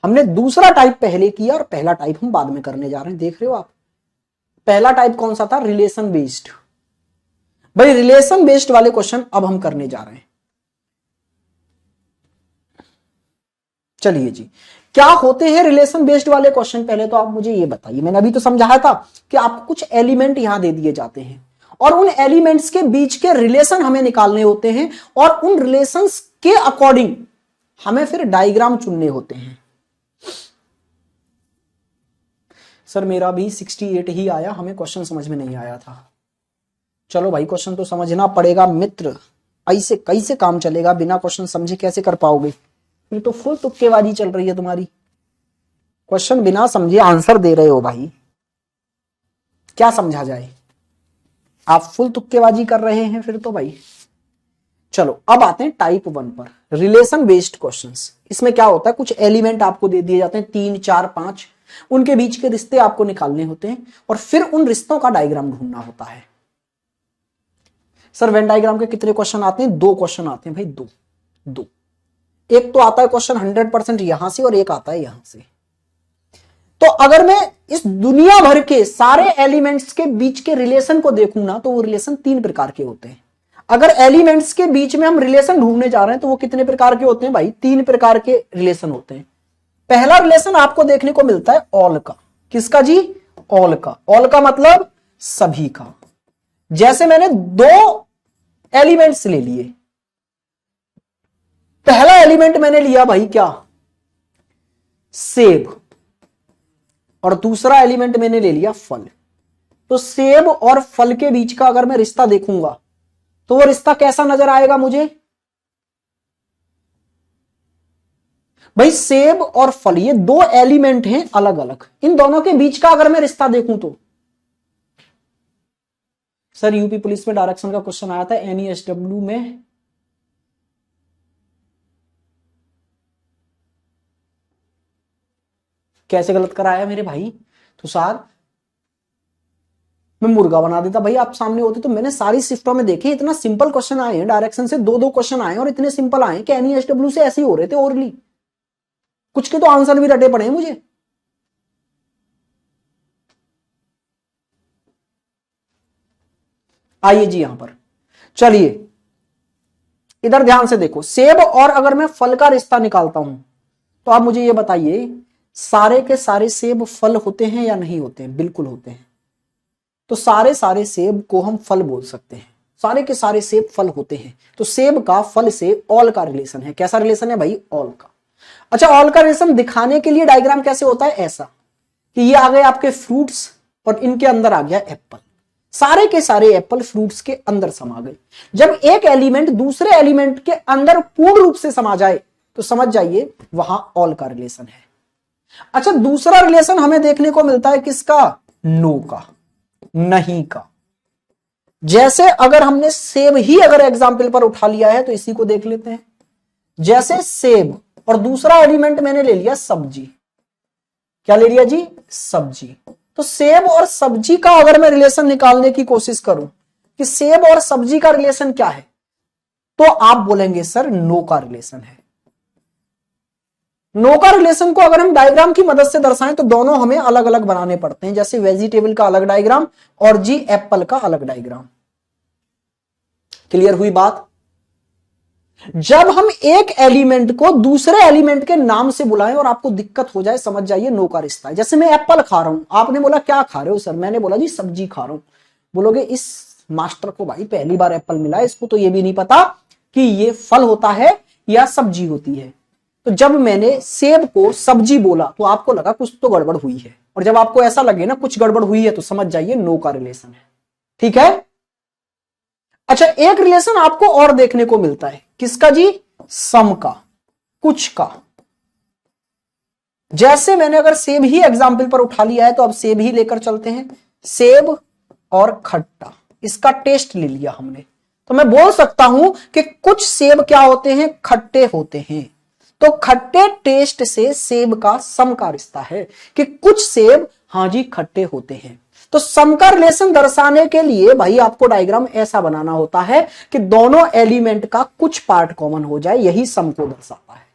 हमने दूसरा टाइप पहले किया और पहला टाइप हम बाद में करने जा रहे हैं। देख रहे हो आप, पहला टाइप कौन सा था? Relation based. भाई रिलेशन बेस्ड वाले क्वेश्चन अब हम करने जा रहे हैं। चलिए जी, क्या होते हैं रिलेशन बेस्ड वाले क्वेश्चन? पहले तो आप मुझे ये बताइए, मैंने अभी तो समझाया था कि आपको कुछ एलिमेंट यहां दे दिए जाते हैं और उन एलिमेंट्स के बीच के रिलेशन हमें निकालने होते हैं और उन रिलेशंस के अकॉर्डिंग हमें फिर डायग्राम चुनने होते हैं। सर मेरा भी 68 ही आया, हमें क्वेश्चन समझ में नहीं आया था। चलो भाई क्वेश्चन तो समझना पड़ेगा मित्र, ऐसे कैसे काम चलेगा? बिना क्वेश्चन समझे कैसे कर पाओगे? फिर तो फुल तुक्केबाजी चल रही है तुम्हारी। क्वेश्चन बिना समझे आंसर दे रहे हो भाई, क्या समझा जाए? आप फुल तुक्केबाजी कर रहे हैं फिर तो भाई। चलो अब आते हैं टाइप 1 पर, रिलेशन बेस्ड क्वेश्चंस। इसमें क्या होता है, कुछ एलिमेंट आपको दे दिए जाते हैं 3, 4, 5, उनके बीच के रिश्ते आपको निकालने होते हैं और फिर उन रिश्तों का डायग्राम ढूंढना होता है। सर वेन डायग्राम के कितने क्वेश्चन आते हैं? 2 क्वेश्चन आते हैं भाई, दो। एक तो आता है क्वेश्चन 100% यहां से और एक आता है यहां से। तो अगर मैं इस दुनिया भर के सारे एलिमेंट्स के बीच के रिलेशन को देखूं ना, तो वो रिलेशन 3 प्रकार के होते हैं। अगर एलिमेंट्स के बीच में हम रिलेशन ढूंढने जा रहे हैं तो वो कितने प्रकार के होते हैं भाई? 3 प्रकार के रिलेशन होते हैं। पहला रिलेशन आपको देखने को मिलता है ऑल का। किसका जी? ऑल का। ऑल का मतलब सभी का। जैसे मैंने 2 एलिमेंट्स ले लिए, पहला एलिमेंट मैंने लिया भाई क्या? सेब, और दूसरा एलिमेंट मैंने ले लिया फल। तो सेब और फल के बीच का अगर मैं रिश्ता देखूंगा तो वो रिश्ता कैसा नजर आएगा मुझे? भाई सेब और फल ये दो एलिमेंट हैं अलग अलग, इन दोनों के बीच का अगर मैं रिश्ता देखूं तो सर यूपी पुलिस में डायरेक्शन का क्वेश्चन आया था एनईएसडब्ल्यू में, कैसे गलत कराया मेरे भाई तुषार, मैं मुर्गा बना देता भाई आप सामने होते तो। मैंने सारी शिफ्टों में देखे इतना सिंपल क्वेश्चन आए हैं डायरेक्शन से, दो दो क्वेश्चन आए और इतने सिंपल आए कि एनईएसडब्ल्यू से ऐसे ही हो रहे थे ओरली, कुछ के तो आंसर भी रटे पड़े हैं मुझे। आइए जी यहां पर चलिए इधर ध्यान से देखो, सेब और अगर मैं फल का रिश्ता निकालता हूं तो आप मुझे ये बताइए सारे के सारे सेब फल होते हैं या नहीं होते हैं? बिल्कुल होते हैं। तो सारे सारे सेब को हम फल बोल सकते हैं, सारे के सारे सेब फल होते हैं। तो सेब का फल से ऑल का रिलेशन है। कैसा रिलेशन है भाई? ऑल का। अच्छा ऑल का रिलेशन दिखाने के लिए डायग्राम कैसे होता है? ऐसा कि ये आ गए आपके फ्रूट्स और इनके अंदर आ गया एप्पल, सारे के सारे एप्पल फ्रूट्स के अंदर समा गए। जब एक एलिमेंट दूसरे एलिमेंट के अंदर पूर्ण रूप से समा जाए तो समझ जाइए वहां ऑल का रिलेशन है। अच्छा दूसरा रिलेशन हमें देखने को मिलता है किसका? नो का, नहीं का। जैसे अगर हमने सेब ही अगर एग्जाम्पल पर उठा लिया है तो इसी को देख लेते हैं। जैसे सेब और दूसरा एलिमेंट मैंने ले लिया सब्जी, क्या ले लिया जी? सब्जी। तो सेब और सब्जी का अगर मैं रिलेशन निकालने की कोशिश करूं कि सेब और सब्जी का रिलेशन क्या है, तो आप बोलेंगे सर नो का रिलेशन है। नो का रिलेशन को अगर हम डायग्राम की मदद से दर्शाएं तो दोनों हमें अलग अलग बनाने पड़ते हैं, जैसे वेजिटेबल का अलग डायग्राम और जी एप्पल का अलग डायग्राम। क्लियर हुई बात? जब हम एक एलिमेंट को दूसरे एलिमेंट के नाम से बुलाएं और आपको दिक्कत हो जाए, समझ जाइए नो का रिश्ता है। जैसे मैं एप्पल खा रहा हूं, आपने बोला क्या खा रहे हो सर? मैंने बोला जी सब्जी खा रहा हूं। बोलोगे इस मास्टर को भाई पहली बार एप्पल मिला है, इसको तो ये भी नहीं पता कि ये फल होता है या सब्जी होती है। तो जब मैंने सेब को सब्जी बोला तो आपको लगा कुछ तो गड़बड़ हुई है, और जब आपको ऐसा लगे ना कुछ गड़बड़ हुई है तो समझ जाइए नो का रिलेशन है। ठीक है? अच्छा एक रिलेशन आपको और देखने को मिलता है, किसका जी? सम का, कुछ का। जैसे मैंने अगर सेब ही एग्जाम्पल पर उठा लिया है तो अब सेब ही लेकर चलते हैं। सेब और खट्टा, इसका टेस्ट ले लिया हमने, तो मैं बोल सकता हूं कि कुछ सेब क्या होते हैं? खट्टे होते हैं। तो खट्टे टेस्ट से सेब का सम का रिश्ता है कि कुछ सेब हां जी खट्टे होते हैं। तो सम का रिलेशन दर्शाने के लिए भाई आपको डायग्राम ऐसा बनाना होता है कि दोनों एलिमेंट का कुछ पार्ट कॉमन हो जाए, यही सम को दर्शाता है।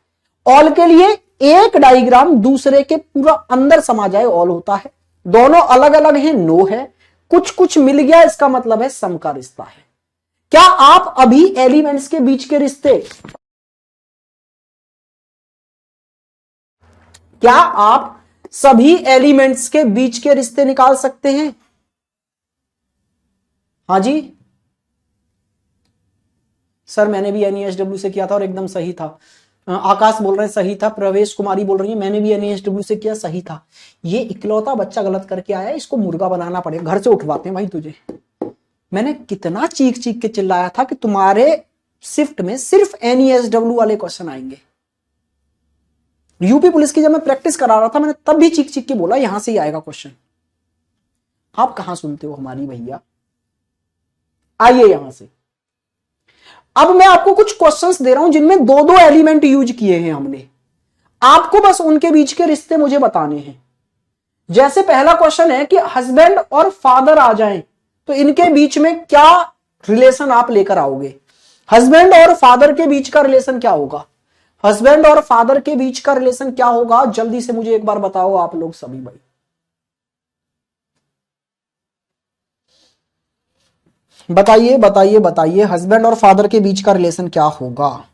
ऑल के लिए एक डायग्राम दूसरे के पूरा अंदर समा जाए ऑल होता है। दोनों अलग अलग हैं, नो है। कुछ कुछ मिल गया, इसका मतलब है सम का रिश्ता है। क्या आप अभी एलिमेंट्स के बीच के रिश्ते, क्या आप सभी एलिमेंट्स के बीच के रिश्ते निकाल सकते हैं? हाँ जी सर मैंने भी एनईएसडब्ल्यू से किया था और एकदम सही था। आकाश बोल रहे हैं सही था, प्रवेश कुमारी बोल रही है मैंने भी एनईएसडब्ल्यू से किया, सही था। ये इकलौता बच्चा गलत करके आया, इसको मुर्गा बनाना पड़ेगा, घर से उठवाते हैं भाई तुझे। मैंने कितना चीख चीख के चिल्लाया था कि तुम्हारे शिफ्ट में सिर्फ एनईएसडब्ल्यू वाले क्वेश्चन आएंगे। यूपी पुलिस की जब मैं प्रैक्टिस करा रहा था मैंने तब भी चीख चीख के बोला यहां से ही आएगा क्वेश्चन। आप कहां सुनते हो हमारी भैया? आइए यहां से। अब मैं आपको कुछ क्वेश्चंस दे रहा हूं जिनमें दो दो एलिमेंट यूज किए हैं हमने, आपको बस उनके बीच के रिश्ते मुझे बताने हैं। जैसे पहला क्वेश्चन है कि हस्बैंड और फादर आ जाएं तो इनके बीच में क्या रिलेशन आप लेकर आओगे? हस्बैंड और फादर के बीच का रिलेशन क्या होगा? हस्बैंड और फादर के बीच का रिलेशन क्या होगा? जल्दी से मुझे एक बार बताओ आप लोग सभी भाई। बताइए बताइए बताइए, हस्बैंड और फादर के बीच का रिलेशन क्या होगा?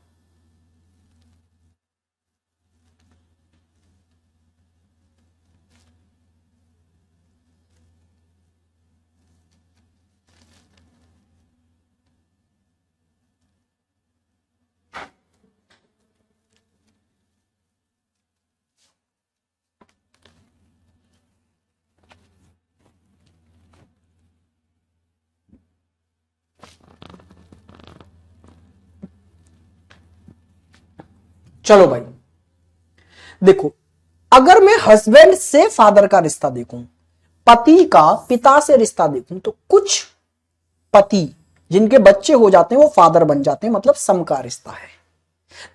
चलो भाई देखो, अगर मैं हस्बैंड से फादर का रिश्ता देखूं, पति का पिता से रिश्ता देखूं, तो कुछ पति जिनके बच्चे हो जाते हैं वो फादर बन जाते हैं, मतलब सम का रिश्ता है।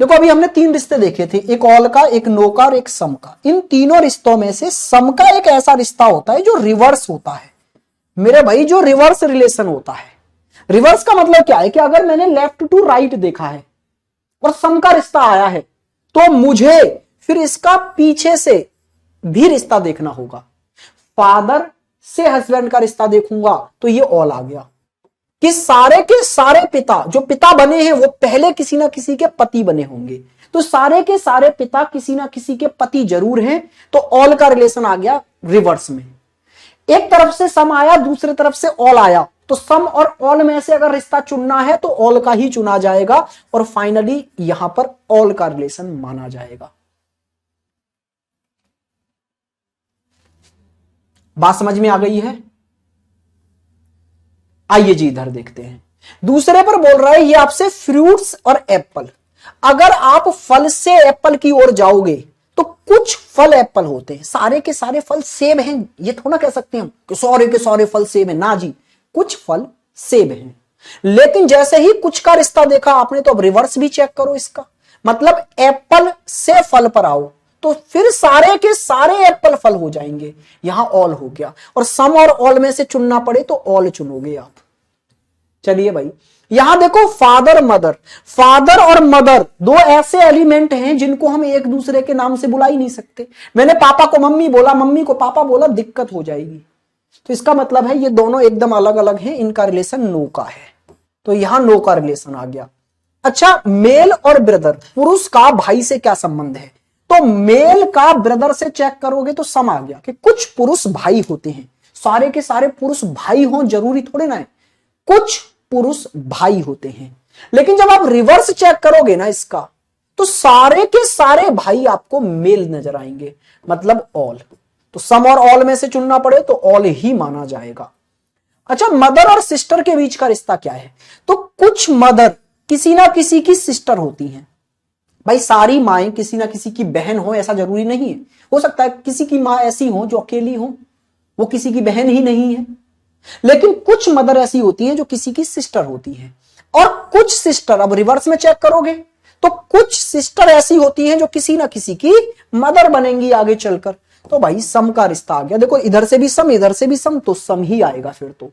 देखो, अभी हमने 3 रिश्ते देखे थे, एक ऑल का, एक नो का और एक सम का। इन तीनों रिश्तों में से सम का एक ऐसा रिश्ता होता है जो रिवर्स होता है मेरे भाई, जो रिवर्स रिलेशन होता है। रिवर्स का मतलब क्या है कि अगर मैंने लेफ्ट टू राइट देखा है और सम का रिश्ता आया है, तो मुझे फिर इसका पीछे से भी रिश्ता देखना होगा। फादर से हस्बैंड का रिश्ता देखूंगा तो ये ऑल आ गया कि सारे के सारे पिता, जो पिता बने हैं, वो पहले किसी ना किसी के पति बने होंगे। तो सारे के सारे पिता किसी ना किसी के पति जरूर हैं, तो ऑल का रिलेशन आ गया रिवर्स में। एक तरफ से सम आया, दूसरी तरफ से ऑल आया, तो सम और ऑल में से अगर रिश्ता चुनना है तो ऑल का ही चुना जाएगा, और फाइनली यहां पर ऑल का रिलेशन माना जाएगा। बात समझ में आ गई है? आइए जी इधर देखते हैं। दूसरे पर बोल रहा है ये आपसे फ्रूट्स और एप्पल। अगर आप फल से एप्पल की ओर जाओगे तो कुछ फल एप्पल होते हैं, सारे के सारे फल सेब हैं, ये थोड़ा कह सकते हैं हम कि सारे के सारे फल सेब हैं। ना जी, कुछ फल सेब हैं। लेकिन जैसे ही कुछ का रिश्ता देखा आपने, तो अब रिवर्स भी चेक करो इसका। मतलब एप्पल से फल पर आओ तो फिर सारे के सारे एप्पल फल हो जाएंगे, यहां ऑल हो गया। और सम और ऑल में से चुनना पड़े तो ऑल चुनोगे आप। चलिए भाई, यहां देखो फादर मदर। फादर और मदर दो ऐसे एलिमेंट हैं जिनको हम एक दूसरे के नाम से बुला ही नहीं सकते। मैंने पापा को मम्मी बोला, मम्मी को पापा बोला, दिक्कत हो जाएगी। तो इसका मतलब है ये दोनों एकदम अलग अलग हैं, इनका रिलेशन नो का है, तो यहां नो का रिलेशन आ गया। अच्छा, मेल और ब्रदर, पुरुष का भाई से क्या संबंध है? तो मेल का ब्रदर से चेक करोगे तो सम आ गया कि कुछ पुरुष भाई होते हैं। सारे के सारे पुरुष भाई हों जरूरी थोड़े ना है, कुछ पुरुष भाई होते हैं। लेकिन जब आप रिवर्स चेक करोगे ना इसका, तो सारे के सारे भाई आपको मेल नजर आएंगे, मतलब ऑल। तो सम और ऑल में से चुनना पड़े तो ऑल ही माना जाएगा। अच्छा, मदर और सिस्टर के बीच का रिश्ता क्या है? तो कुछ मदर किसी ना किसी की सिस्टर होती हैं। भाई सारी माएं किसी ना किसी की बहन हो ऐसा जरूरी नहीं है। हो सकता है किसी की मां ऐसी हो जो अकेली हो, वो किसी की बहन ही नहीं है। लेकिन कुछ मदर ऐसी होती हैं जो किसी की सिस्टर होती हैं, और कुछ सिस्टर, अब रिवर्स में चेक करोगे तो कुछ सिस्टर ऐसी होती हैं जो किसी ना किसी की मदर बनेंगी आगे चलकर। तो भाई सम का रिश्ता आ गया। देखो, इधर से भी सम, इधर से भी सम, तो सम ही आएगा फिर तो।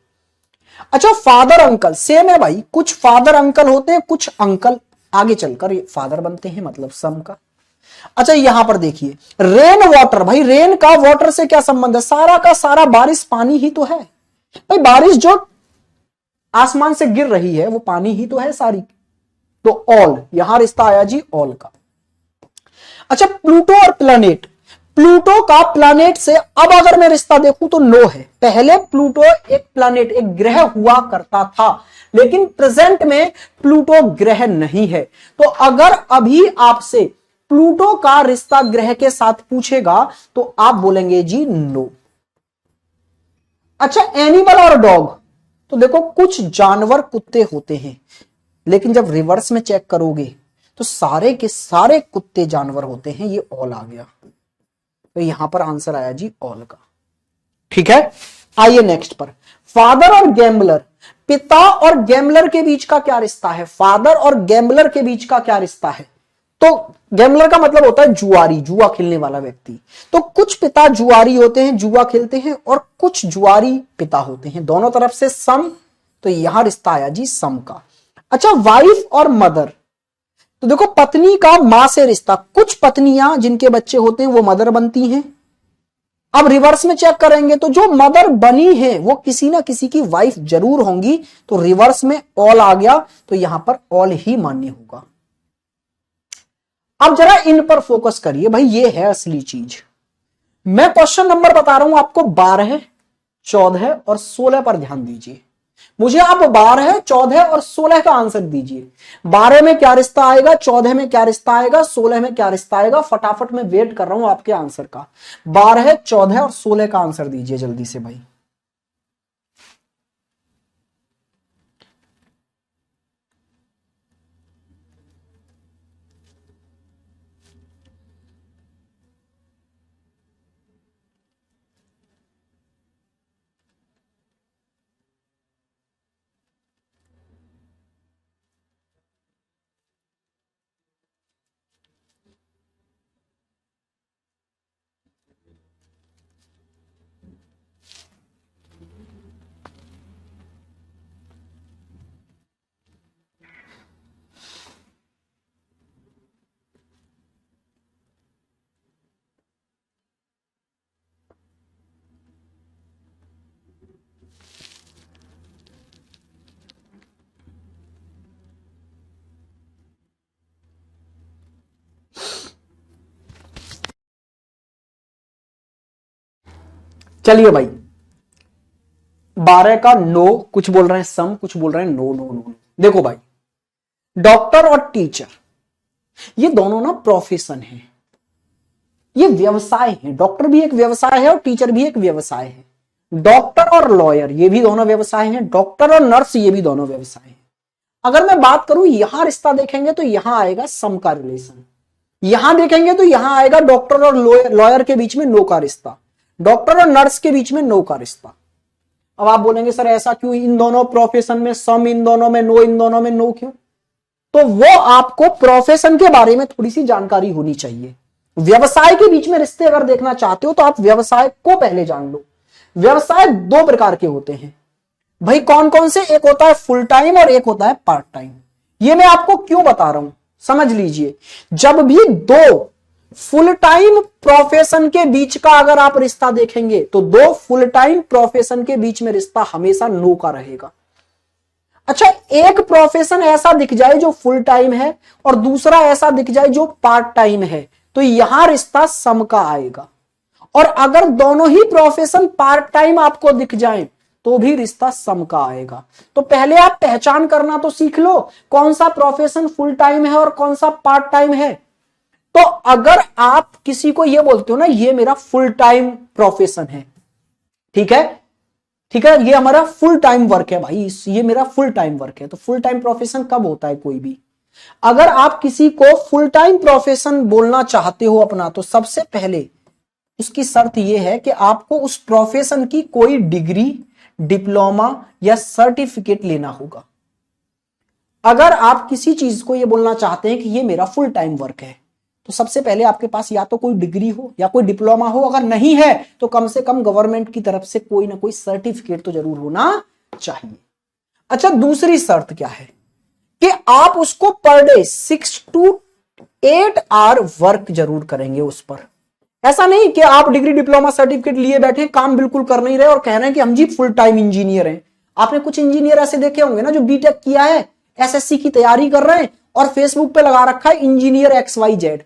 अच्छा, फादर अंकल सेम है भाई, कुछ फादर अंकल होते हैं, कुछ अंकल आगे चलकर ये फादर बनते हैं, मतलब सम का। अच्छा, यहां पर देखिए रेन वाटर। भाई रेन का वाटर से क्या संबंध है? सारा का सारा बारिश पानी ही तो है। भाई बारिश जो आसमान से गिर रही है वो पानी ही तो है सारी। तो ऑल, यहां रिश्ता आया जी ऑल का। अच्छा, प्लूटो और प्लैनेट। प्लूटो का प्लैनेट से अब अगर मैं रिश्ता देखूं तो नो है। पहले प्लूटो एक प्लैनेट, एक ग्रह हुआ करता था, लेकिन प्रेजेंट में प्लूटो ग्रह नहीं है। तो अगर अभी आपसे प्लूटो का रिश्ता ग्रह के साथ पूछेगा तो आप बोलेंगे जी नो। अच्छा, एनिमल और डॉग। तो देखो, कुछ जानवर कुत्ते होते हैं, लेकिन जब रिवर्स में चेक करोगे तो सारे के सारे कुत्ते जानवर होते हैं, ये ऑल आ गया। तो यहां पर आंसर आया जी ऑल का। ठीक है, आइए नेक्स्ट पर। फादर और गैम्बलर। पिता और गैम्बलर के बीच का क्या रिश्ता है? फादर और गैम्बलर के बीच का क्या रिश्ता है? तो गैम्बलर का मतलब होता है जुआरी, जुआ खेलने वाला व्यक्ति। तो कुछ पिता जुआरी होते हैं, जुआ खेलते हैं, और कुछ जुआरी पिता होते हैं, दोनों तरफ से सम। तो यहां रिश्ता आया जी सम का। अच्छा, वाइफ और मदर। तो देखो, पत्नी का मां से रिश्ता, कुछ पत्नियां जिनके बच्चे होते हैं वो मदर बनती हैं। अब रिवर्स में चेक करेंगे तो जो मदर बनी है वो किसी ना किसी की वाइफ जरूर होंगी, तो रिवर्स में ऑल आ गया, तो यहां पर ऑल ही मान्य होगा। अब जरा इन पर फोकस करिए भाई, ये है असली चीज। मैं क्वेश्चन नंबर बता रहा हूं आपको, 12, 14 और 16 पर ध्यान दीजिए। मुझे आप 12, 14 और 16 का आंसर दीजिए। 12 में क्या रिश्ता आएगा, 14 में क्या रिश्ता आएगा, 16 में क्या रिश्ता आएगा? फटाफट मैं वेट कर रहा हूं आपके आंसर का। 12, 14 और 16 का आंसर दीजिए जल्दी से भाई। चलिए भाई, 12 का नो, कुछ बोल रहे हैं सम, कुछ बोल रहे हैं नो नो नो। देखो भाई, डॉक्टर और टीचर ये दोनों ना प्रोफेशन है, ये व्यवसाय है। डॉक्टर भी एक व्यवसाय है और टीचर भी एक व्यवसाय है। डॉक्टर और लॉयर ये भी दोनों व्यवसाय हैं। डॉक्टर और नर्स ये भी दोनों व्यवसाय हैं। अगर मैं बात करूं यहां रिश्ता देखेंगे तो यहां आएगा सम का रिलेशन, यहां देखेंगे तो यहां आएगा डॉक्टर और लॉयर के बीच में नो का रिश्ता, डॉक्टर और नर्स के बीच में नो का रिश्ता। अब आप बोलेंगे सर ऐसा क्यों, इन दोनों प्रोफेशन में सम, इन दोनों में नो, इन दोनों में नो क्यों? तो वो आपको प्रोफेशन के बारे में थोड़ी सी जानकारी होनी चाहिए। व्यवसाय के बीच में रिश्ते अगर देखना चाहते हो तो आप व्यवसाय को पहले जान लो। व्यवसाय दो प्रकार के होते हैं भाई, कौन कौन से? एक होता है फुल टाइम और एक होता है पार्ट टाइम। ये मैं आपको क्यों बता रहा हूं समझ लीजिए। जब भी दो फुल टाइम प्रोफेशन के बीच का अगर आप रिश्ता देखेंगे तो दो फुल टाइम प्रोफेशन के बीच में रिश्ता हमेशा नो का रहेगा। अच्छा, एक प्रोफेशन ऐसा दिख जाए जो फुल टाइम है और दूसरा ऐसा दिख जाए जो पार्ट टाइम है, तो यहां रिश्ता सम का आएगा। और अगर दोनों ही प्रोफेशन पार्ट टाइम आपको दिख जाए तो भी रिश्ता सम का आएगा। तो पहले आप पहचान करना तो सीख लो कौन सा प्रोफेशन फुल टाइम है और कौन सा पार्ट टाइम है। तो अगर आप किसी को ये बोलते हो ना ये मेरा फुल टाइम प्रोफेशन है, ठीक है, ठीक है, ये हमारा फुल टाइम वर्क है भाई, ये मेरा फुल टाइम वर्क है। तो फुल टाइम प्रोफेशन कब होता है? कोई भी अगर आप किसी को फुल टाइम प्रोफेशन बोलना चाहते हो अपना, तो सबसे पहले उसकी शर्त यह है कि आपको उस प्रोफेशन की कोई डिग्री, डिप्लोमा या सर्टिफिकेट लेना होगा। अगर आप किसी चीज को यह बोलना चाहते हैं कि यह मेरा फुल टाइम वर्क है, तो सबसे पहले आपके पास या तो कोई डिग्री हो या कोई डिप्लोमा हो, अगर नहीं है तो कम से कम गवर्नमेंट की तरफ से कोई ना कोई सर्टिफिकेट तो जरूर होना चाहिए। अच्छा, दूसरी शर्त क्या है कि आप उसको per day 6 to 8 our work जरूर करेंगे उस पर। ऐसा नहीं कि आप डिग्री, डिप्लोमा, सर्टिफिकेट लिए बैठे, काम बिल्कुल कर नहीं रहे और कह रहे हैं कि हम जी फुल टाइम इंजीनियर हैं। आपने कुछ इंजीनियर ऐसे देखे होंगे ना जो बीटेक किया है, एसएससी की तैयारी कर रहे हैं और फेसबुक पे लगा रखा है इंजीनियर XYZ।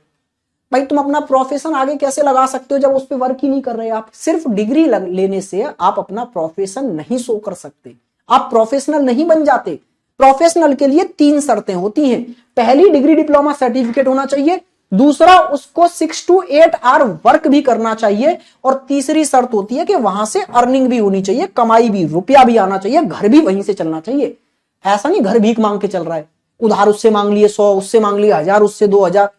भाई तुम अपना प्रोफेशन आगे कैसे लगा सकते हो जब उस पर वर्क ही नहीं कर रहे? आप सिर्फ डिग्री लेने से आप अपना प्रोफेशन नहीं शो कर सकते, आप प्रोफेशनल नहीं बन जाते। प्रोफेशनल के लिए 3 शर्तें होती हैं। पहली, डिग्री, डिप्लोमा, सर्टिफिकेट होना चाहिए। दूसरा, उसको 6 to 8 आवर वर्क भी करना चाहिए। और तीसरी शर्त होती है कि वहां से अर्निंग भी होनी चाहिए, कमाई भी, रुपया भी आना चाहिए, घर भी वहीं से चलना चाहिए। ऐसा नहीं घर भीख मांग के चल रहा है, उधार उससे मांग लिए 100, उससे मांग लिए 1000, उससे 2000,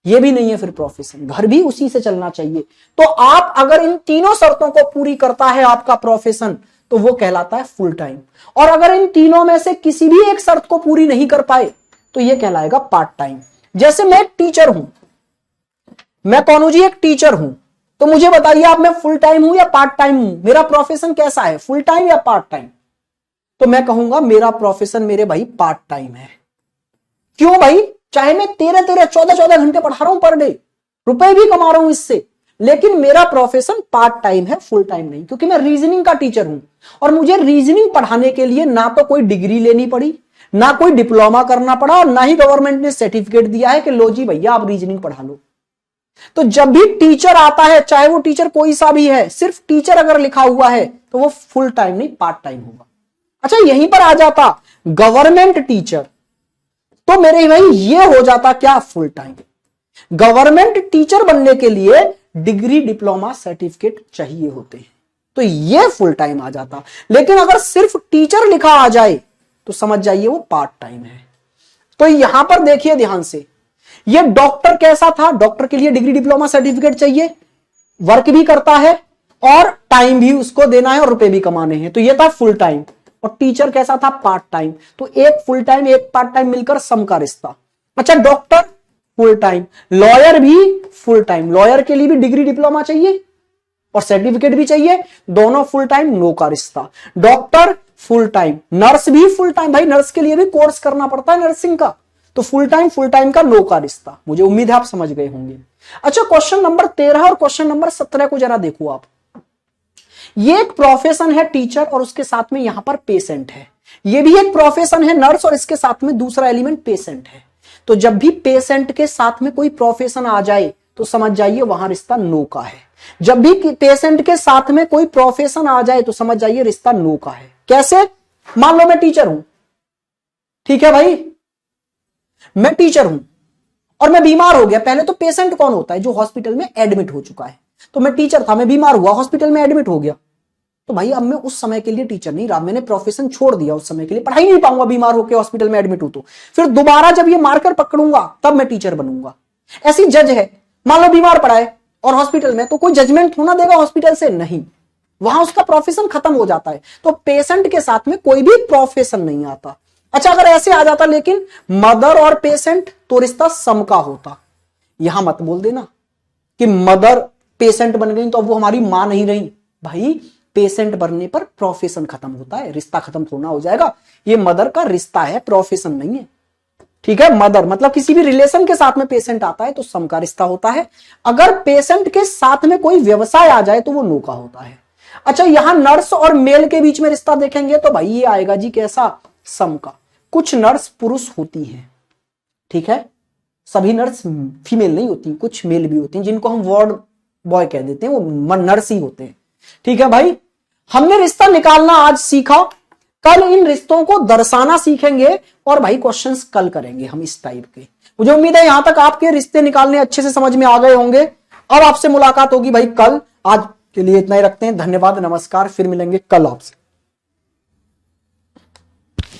ये भी नहीं है फिर प्रोफेशन। घर भी उसी से चलना चाहिए। तो आप अगर इन तीनों शर्तों को पूरी करता है आपका प्रोफेशन, तो वो कहलाता है फुल टाइम। और अगर इन तीनों में से किसी भी एक शर्त को पूरी नहीं कर पाए तो ये कहलाएगा पार्ट टाइम। जैसे मैं एक टीचर हूं, मैं कौन हूं जी? एक टीचर हूं। तो मुझे बताइए आप, मैं फुल टाइम हूं या पार्ट टाइम हूं? मेरा प्रोफेशन कैसा है, फुल टाइम या पार्ट टाइम? तो मैं कहूंगा मेरा प्रोफेशन मेरे भाई पार्ट टाइम है। क्यों भाई? चाहे मैं 13-13, 14-14 घंटे पढ़ा रहा हूं पर डे, रुपए भी कमा रहा हूं इससे, लेकिन मेरा प्रोफेशन पार्ट टाइम है, फुल टाइम नहीं। क्योंकि मैं रीजनिंग का टीचर हूं और मुझे रीजनिंग पढ़ाने के लिए ना तो कोई डिग्री लेनी पड़ी, ना कोई डिप्लोमा करना पड़ा, और ना ही गवर्नमेंट ने सर्टिफिकेट दिया है कि लो जी भैया आप रीजनिंग पढ़ा लो। तो जब भी टीचर आता है, चाहे वो टीचर कोई सा भी है, सिर्फ टीचर अगर लिखा हुआ है तो वो फुल टाइम नहीं पार्ट टाइम होगा। अच्छा, यहीं पर आ जाता गवर्नमेंट टीचर, तो मेरे भाई ये हो जाता क्या, फुल टाइम। गवर्नमेंट टीचर बनने के लिए डिग्री, डिप्लोमा, सर्टिफिकेट चाहिए होते हैं, तो ये फुल टाइम आ जाता। लेकिन अगर सिर्फ टीचर लिखा आ जाए तो समझ जाइए वो पार्ट टाइम है। तो यहां पर देखिए ध्यान से, ये डॉक्टर कैसा था? डॉक्टर के लिए डिग्री, डिप्लोमा, सर्टिफिकेट चाहिए, वर्क भी करता है और टाइम भी उसको देना है और रुपए भी कमाने हैं, तो ये था फुल टाइम। और टीचर कैसा था? Part time. तो एक फुल टाइम एक पार्ट टाइम मिलकर सम का रिश्ता। अच्छा, डॉक्टर फुल टाइम, लॉयर भी फुल टाइम, लॉयर के लिए भी डिग्री, डिप्लोमा चाहिए और सर्टिफिकेट भी चाहिए, दोनों फुल टाइम, नो का रिश्ता। डॉक्टर फुल टाइम, नर्स भी फुल टाइम, भाई नर्स के लिए भी कोर्स करना पड़ता है नर्सिंग का, तो फुल टाइम का नो का रिश्ता। मुझे उम्मीद है आप समझ गए होंगे। अच्छा, क्वेश्चन नंबर 13 और क्वेश्चन नंबर 17 को जरा देखो आप। ये एक प्रोफेशन है टीचर और उसके साथ में यहां पर पेशेंट है। ये भी एक प्रोफेशन है नर्स और इसके साथ में दूसरा एलिमेंट पेशेंट है। तो जब भी पेशेंट के साथ में कोई प्रोफेशन आ जाए तो समझ जाइए वहां रिश्ता नो का है। जब भी पेशेंट के साथ में कोई प्रोफेशन आ जाए तो समझ जाइए रिश्ता नो का है। कैसे? मान लो मैं टीचर हूं, ठीक है भाई, मैं टीचर हूं और मैं बीमार हो गया। पहले तो पेशेंट कौन होता है? जो हॉस्पिटल में एडमिट हो चुका है। तो मैं टीचर था, मैं बीमार हुआ, हॉस्पिटल में एडमिट हो गया, तो भाई अब मैं उस समय के लिए टीचर नहीं रहा, मैंने प्रोफेशन छोड़ दिया, उस समय के लिए पढ़ाई नहीं पाऊंगा, बीमार होकर हॉस्पिटल में एडमिट हूं तो फिर दोबारा जब ये मार्कर पकड़ूंगा तब मैं टीचर बनूंगा। ऐसी जज है, मान लो बीमार पड़ा है और हॉस्पिटल में, तो कोई जजमेंट होना देगा हॉस्पिटल से? नहीं, वहां उसका प्रोफेशन खत्म हो जाता है। तो पेशेंट के साथ में कोई भी प्रोफेशन नहीं आता। अच्छा, अगर ऐसे आ जाता लेकिन मदर और पेशेंट, तो रिश्ता सम का होता। यहां मत बोल देना कि मदर पेशेंट बन गई तो अब वो हमारी मां नहीं रही। भाई पेशेंट बनने पर प्रोफेशन खत्म होता है, रिश्ता खत्म होना हो जाएगा। ये मदर का रिश्ता है, प्रोफेशन नहीं है, ठीक है। मदर मतलब किसी भी रिलेशन के साथ में पेशेंट आता है तो सम का रिश्ता होता है। अगर पेशेंट के साथ में कोई व्यवसाय आ जाए तो वो नो का होता है। अच्छा, यहां नर्स और मेल के बीच में रिश्ता देखेंगे तो भाई ये आएगा जी कैसा? सम का। कुछ नर्स पुरुष होती हैं, ठीक है, सभी नर्स फीमेल नहीं होती, कुछ मेल भी होती हैं, जिनको हम वार्ड बॉय कह देते हैं, वो नर्स ही होते हैं, ठीक है भाई। हमने रिश्ता निकालना आज सीखा, कल इन रिश्तों को दर्शाना सीखेंगे और भाई क्वेश्चंस कल करेंगे हम इस टाइप के। मुझे उम्मीद है यहां तक आपके रिश्ते निकालने अच्छे से समझ में आ गए होंगे। अब आपसे मुलाकात होगी भाई कल। आज के लिए इतना ही रखते हैं, धन्यवाद, नमस्कार, फिर मिलेंगे कल आपसे।